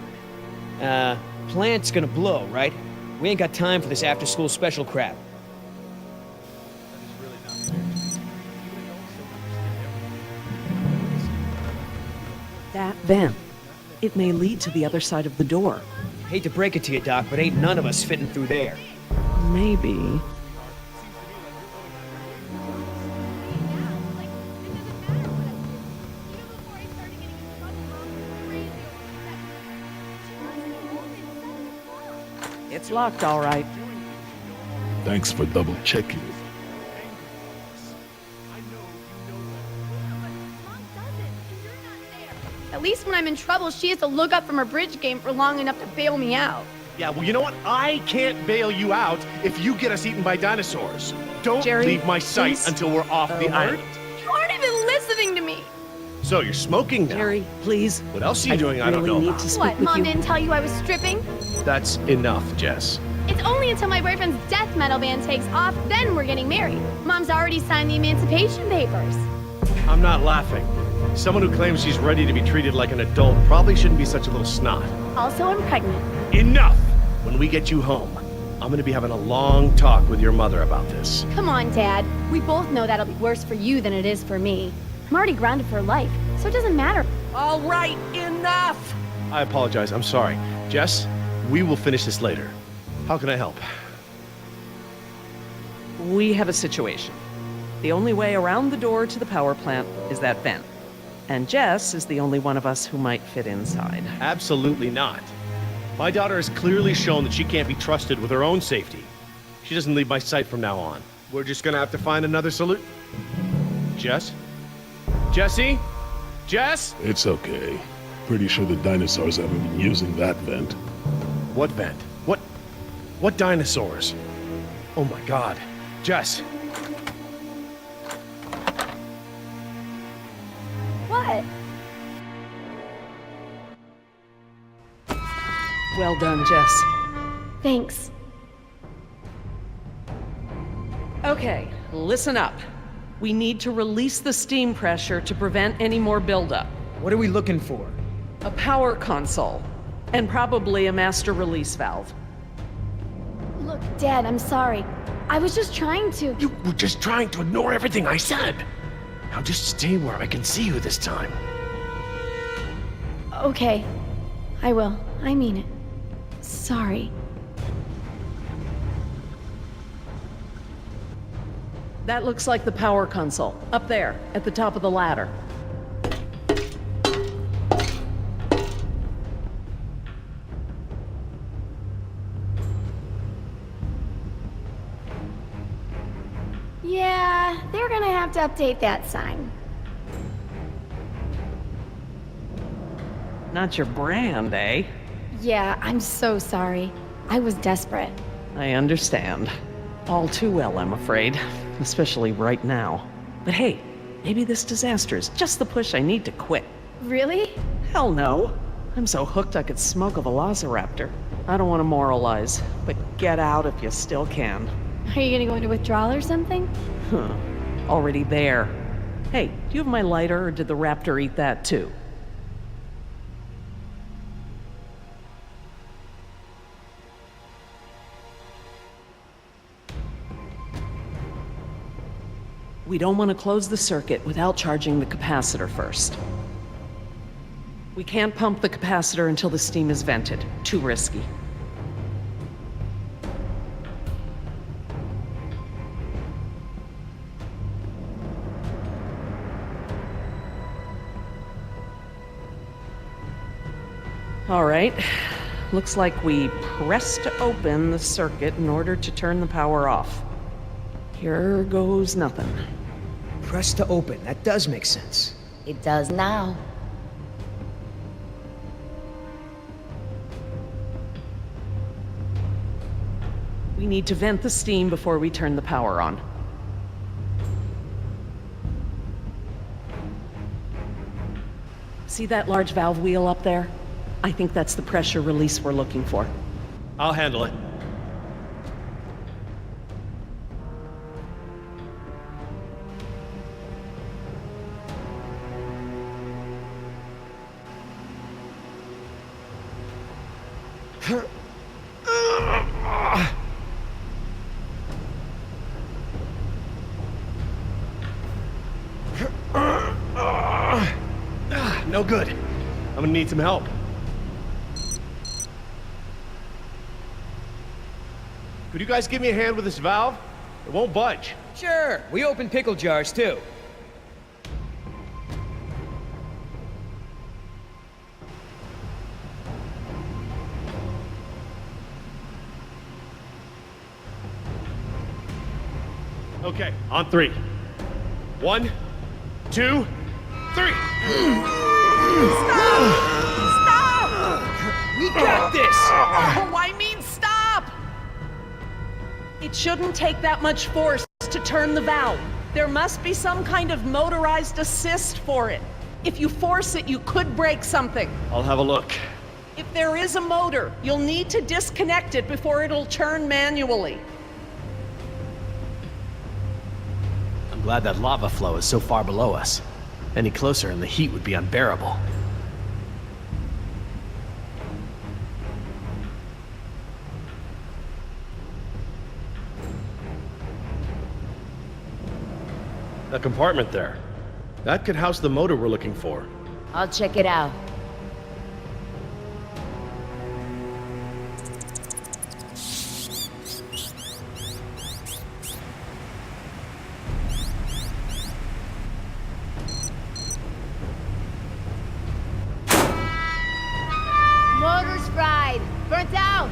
Plant's gonna blow, right? We ain't got time for this after-school special crap. That vent. It may lead to the other side of the door. Hate to break it to you, Doc, but ain't none of us fitting through there. Maybe. It's locked, all right. Thanks for double checking. At least when I'm in trouble, she has to look up from her bridge game for long enough to bail me out. Yeah, well, you know what? I can't bail you out if you get us eaten by dinosaurs. Don't Jerry, leave my sight please. until we're off the island. You aren't even listening to me. So you're smoking now. Jerry, please. What else are you doing I don't really know need about? to speak What, with Mom you. didn't tell you I was stripping? That's enough, Jess. It's only until my boyfriend's death metal band takes off, then we're getting married. Mom's already signed the emancipation papers. I'm not laughing. Someone who claims she's ready to be treated like an adult probably shouldn't be such a little snot. Also, I'm pregnant. Enough! When we get you home, I'm gonna be having a long talk with your mother about this. Come on, Dad. We both know that'll be worse for you than it is for me. I'm already grounded for life, so it doesn't matter. All right, enough! I apologize, I'm sorry. Jess, we will finish this later. How can I help? We have a situation. The only way around the door to the power plant is that vent. And Jess is the only one of us who might fit inside. Absolutely not. My daughter has clearly shown that she can't be trusted with her own safety. She doesn't leave my sight from now on. We're just gonna have to find another solution. Jess? Jessie? Jess? It's okay. Pretty sure the dinosaurs haven't been using that vent. What vent? What dinosaurs? Oh my god. Jess, What? Well done, Jess. Thanks. Okay, listen up. We need to release the steam pressure to prevent any more buildup. What are we looking for? A power console, and probably a master release valve. Look, Dad, I'm sorry. I was just trying to. you were just trying to ignore everything I said. Now just stay where I can see you this time. Okay. I will. I mean it. Sorry. That looks like the power console, up there, at the top of the ladder. Yeah, they're gonna have to update that sign. Not your brand, eh? Yeah, I'm so sorry. I was desperate. I understand. All too well, I'm afraid. Especially right now. But hey, maybe this disaster is just the push I need to quit. Really? Hell no. I'm so hooked I could smoke a velociraptor. I don't want to moralize, but get out if you still can. Are you gonna go into withdrawal or something? Huh. Already there. Hey, do you have my lighter, or did the raptor eat that too? We don't want to close the circuit without charging the capacitor first. We can't pump the capacitor until the steam is vented. Too risky. All right. Looks like we pressed open the circuit in order to turn the power off. Here goes nothing. Press to open. That does make sense. It does now. We need to vent the steam before we turn the power on. See that large valve wheel up there? I think that's the pressure release we're looking for. I'll handle it. No good. I'm gonna need some help. Could you guys give me a hand with this valve? It won't budge. Sure, we open pickle jars too. Okay, on 3. 1, 2, 3. We got this! Oh, I mean, stop! It shouldn't take that much force to turn the valve. There must be some kind of motorized assist for it. If you force it, you could break something. I'll have a look. If there is a motor, you'll need to disconnect it before it'll turn manually. I'm glad that lava flow is so far below us. Any closer and the heat would be unbearable. A compartment there. That could house the motor we're looking for. I'll check it out. Motor's fried. Burnt out.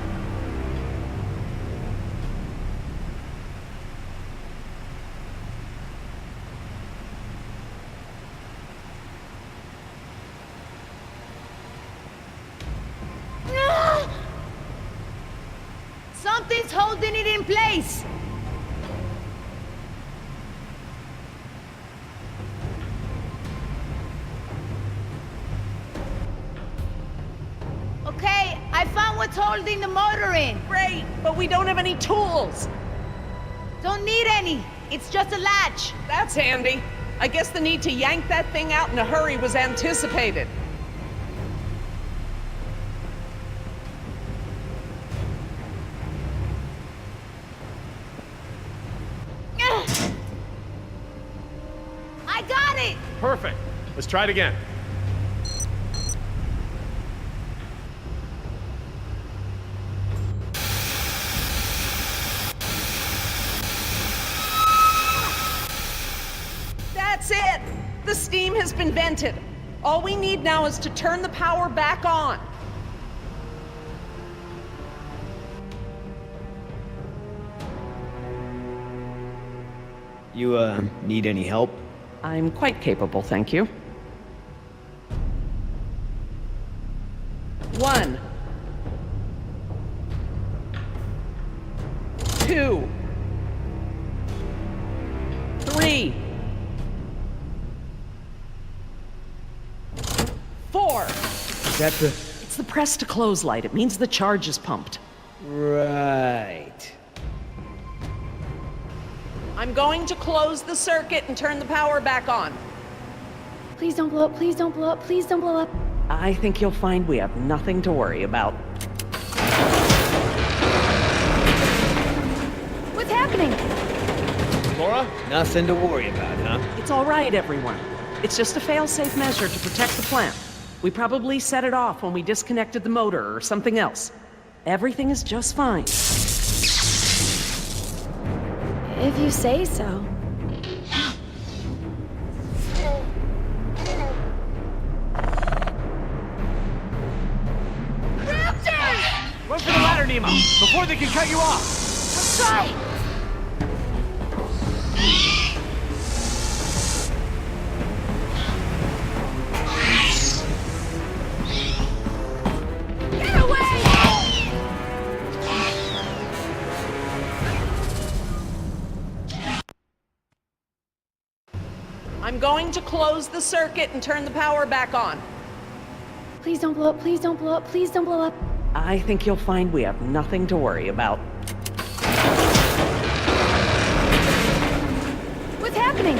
Something's holding it in place. Okay, I found what's holding the motor in. Great, but we don't have any tools. Don't need any. It's just a latch. That's handy. I guess the need to yank that thing out in a hurry was anticipated. I got it. Perfect. Let's try it again. That's it! The steam has been vented. All we need now is to turn the power back on. You, need any help? I'm quite capable, thank you. 1, 2, 3, 4. Is that the... It's the press to close light. It means the charge is pumped. Right. I'm going to close the circuit and turn the power back on. Please don't blow up, please don't blow up, please don't blow up. I think you'll find we have nothing to worry about. What's happening? Laura? Nothing to worry about, huh? It's all right, everyone. It's just a fail-safe measure to protect the plant. We probably set it off when we disconnected the motor or something else. Everything is just fine. If you say so. Run for the ladder, Nemo, before they can cut you off. Let's try. Get away! I'm going to close the circuit and turn the power back on. Please don't blow up, please don't blow up, please don't blow up. I think you'll find we have nothing to worry about. What's happening?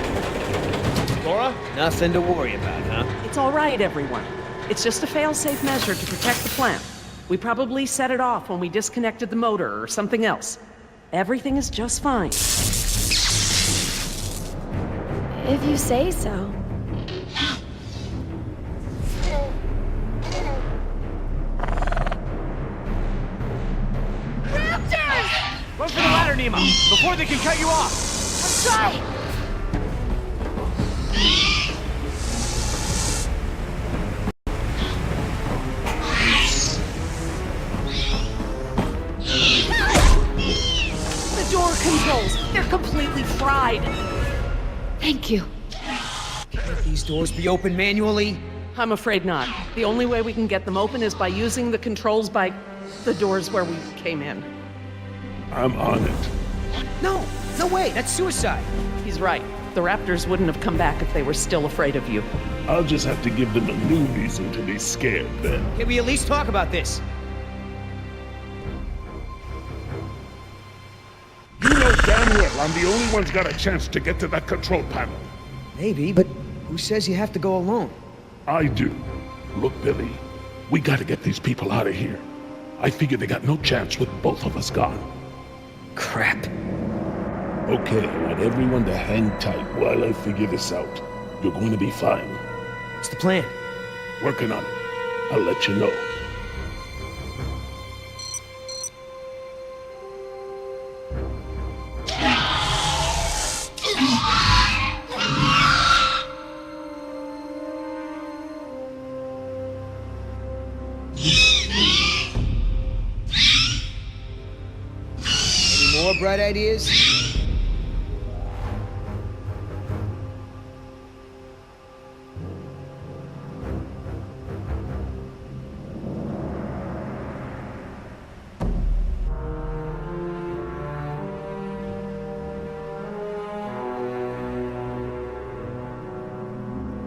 Laura? Nothing to worry about, huh? It's all right, everyone. It's just a fail-safe measure to protect the plant. We probably set it off when we disconnected the motor or something else. Everything is just fine. If you say so. ladder, Nemo, before they can cut you off. Try! The door controls, they're completely fried. Thank you. Can't these doors be opened manually? I'm afraid not. The only way we can get them open is by using the controls by the doors where we came in. I'm on it. No, no way, that's suicide. He's right. The Raptors wouldn't have come back if they were still afraid of you. I'll just have to give them a new reason to be scared then. Can we at least talk about this? You know damn well I'm the only one's got a chance to get to that control panel. Maybe, but who says you have to go alone? I do. Look, Billy, we gotta get these people out of here. I figure they got no chance with both of us gone. Crap. Okay, I want everyone to hang tight while I figure this out. You're going to be fine. What's the plan? Working on it. I'll let you know. Any more bright ideas?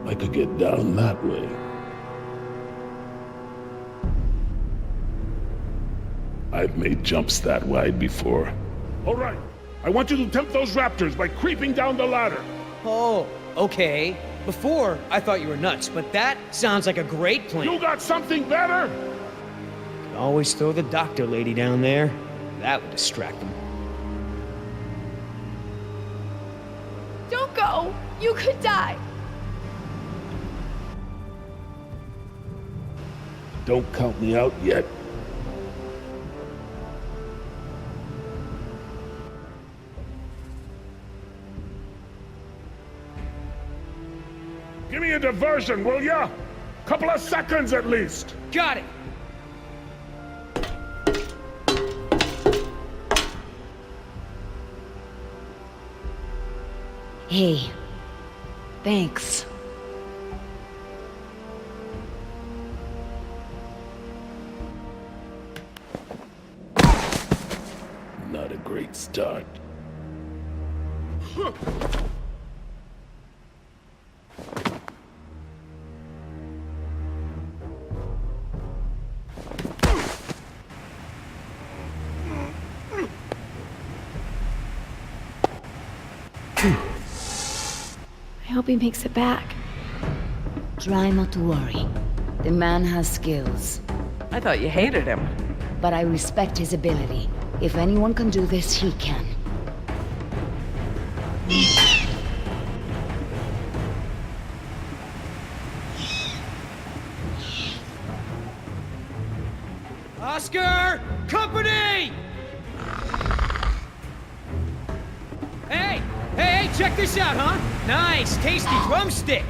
I could get down that way. I've made jumps that wide before. All right, I want you to tempt those raptors by creeping down the ladder. Oh, okay. Before, I thought you were nuts, but that sounds like a great plan. You got something better? Always throw the doctor lady down there. That would distract them. Don't go! You could die! Don't count me out yet. Give me a diversion, will ya? Couple of seconds at least. Got it! Hey, thanks. Not a great start. I hope he makes it back. Try not to worry. The man has skills, I thought you hated him. but I respect his ability. If anyone can do this, he can. Oscar! Company! Hey! Hey, check this out, huh? Nice, tasty drumstick!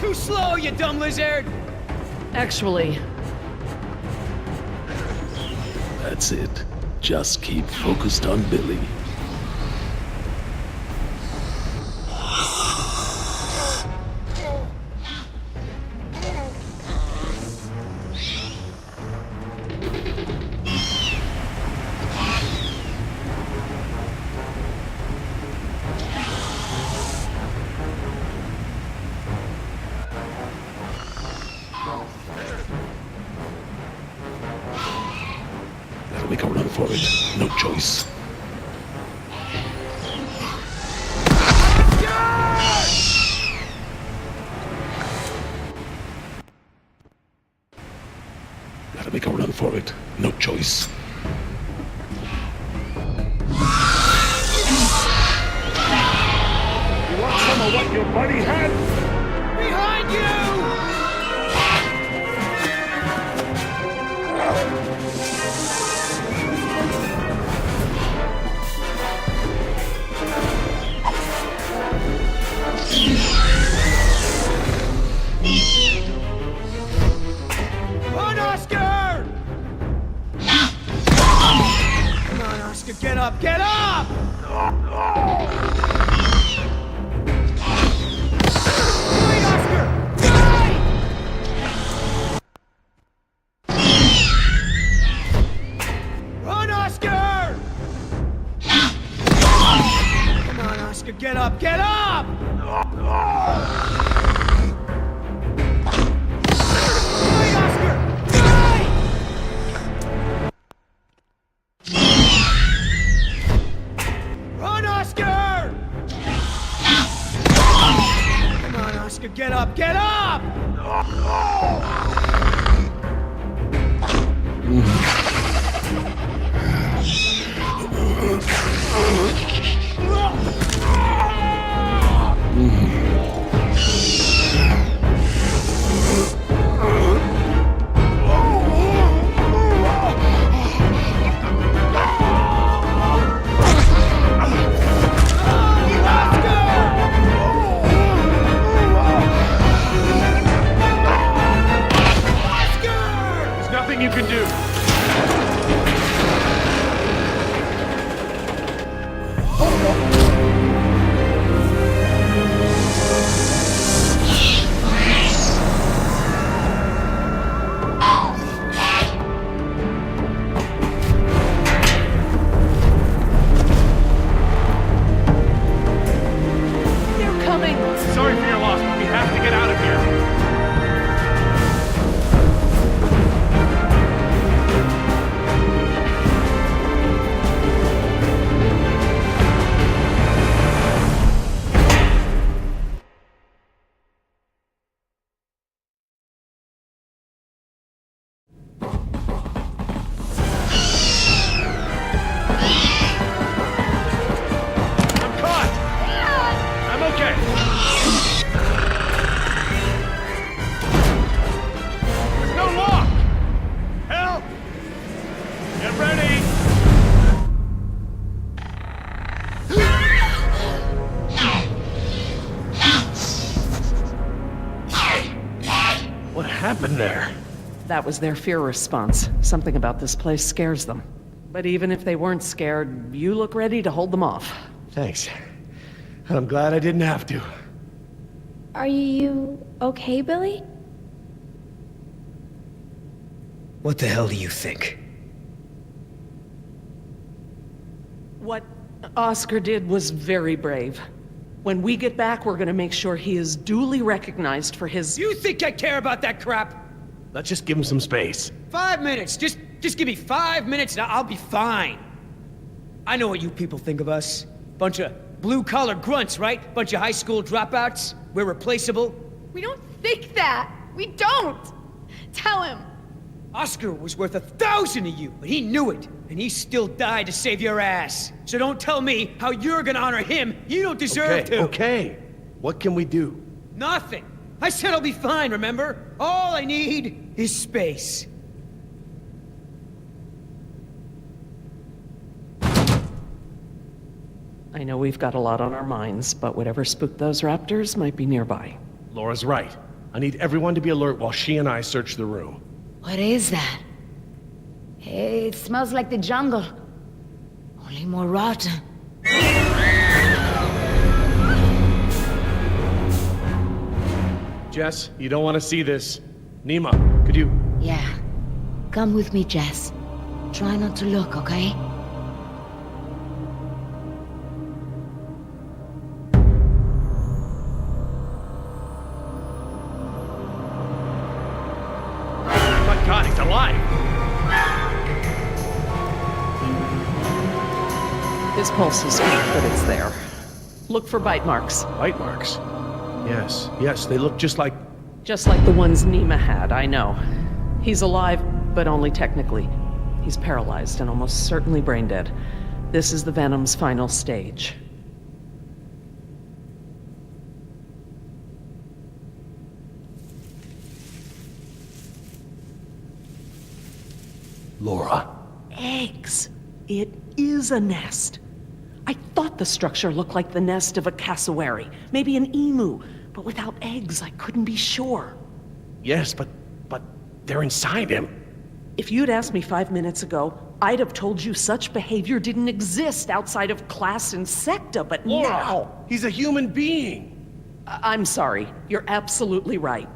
Too slow, you dumb lizard! Actually, That's it. Just keep focused on Billy. Gotta make a run for it. No choice. Gotta make a run for it. No choice. You want some of what your buddy had? Behind you! up! Get up! Right, Oscar! Right! Run, Oscar! Come on, Oscar, get up! Get up! Right, Oscar! Right! Run, Oscar! Come on, Oscar, get up! Get up! There's nothing you can do. They're coming! Sorry for your loss, but we have to get out of here. I'm caught! I'm okay. There's no lock! Help! Get ready! What happened there? That was their fear response. Something about this place scares them. But even if they weren't scared, you look ready to hold them off. Thanks. I'm glad I didn't have to. Are you okay, Billy? What the hell do you think? What Oscar did was very brave. When we get back, we're gonna make sure he is duly recognized for his... You think I care about that crap? Let's just give him some space. 5 minutes. Just give me 5 minutes and I'll be fine. I know what you people think of us. Bunch of blue-collar grunts, right? Bunch of high school dropouts. We're replaceable. We don't think that. We don't. Tell him. Oscar was worth 1,000 of you, but he knew it. And he still died to save your ass. So don't tell me how you're gonna honor him. You don't deserve to. Okay. What can we do? Nothing. I said I'll be fine, remember? All I need is space. I know we've got a lot on our minds, but whatever spooked those raptors might be nearby. Laura's right. I need everyone to be alert while she and I search the room. What is that? It smells like the jungle. Only more rotten. Jess, you don't want to see this. Nima, could you... Yeah. Come with me, Jess. Try not to look, okay? My God, he's alive! His pulse is weak, but it's there. Look for bite marks. Bite marks? Yes, they look just like... Just like the ones Nima had, I know. He's alive, but only technically. He's paralyzed and almost certainly brain dead. This is the Venom's final stage. Laura. Eggs. It is a nest. I thought the structure looked like the nest of a cassowary, maybe an emu, but without eggs, I couldn't be sure. Yes, but they're inside him. If you'd asked me 5 minutes ago, I'd have told you such behavior didn't exist outside of class and secta, but Laura, now... he's a human being. I'm sorry. You're absolutely right.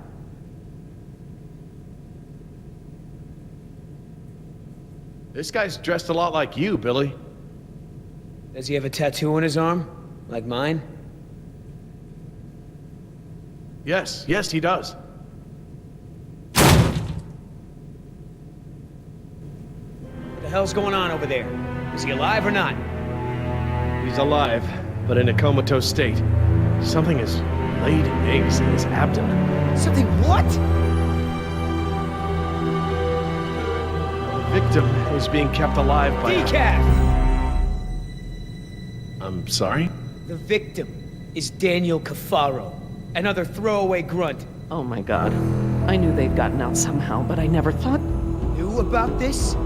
This guy's dressed a lot like you, Billy. Does he have a tattoo on his arm? Like mine? Yes, he does. What the hell's going on over there? Is he alive or not? He's alive, but in a comatose state. Something has laid eggs in his abdomen. Something what? The victim is being kept alive by... Decaf! I'm sorry? The victim is Daniel Cafaro, another throwaway grunt. Oh my god. I knew they'd gotten out somehow, but I never thought... Knew about this?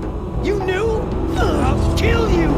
You knew? I'll kill you!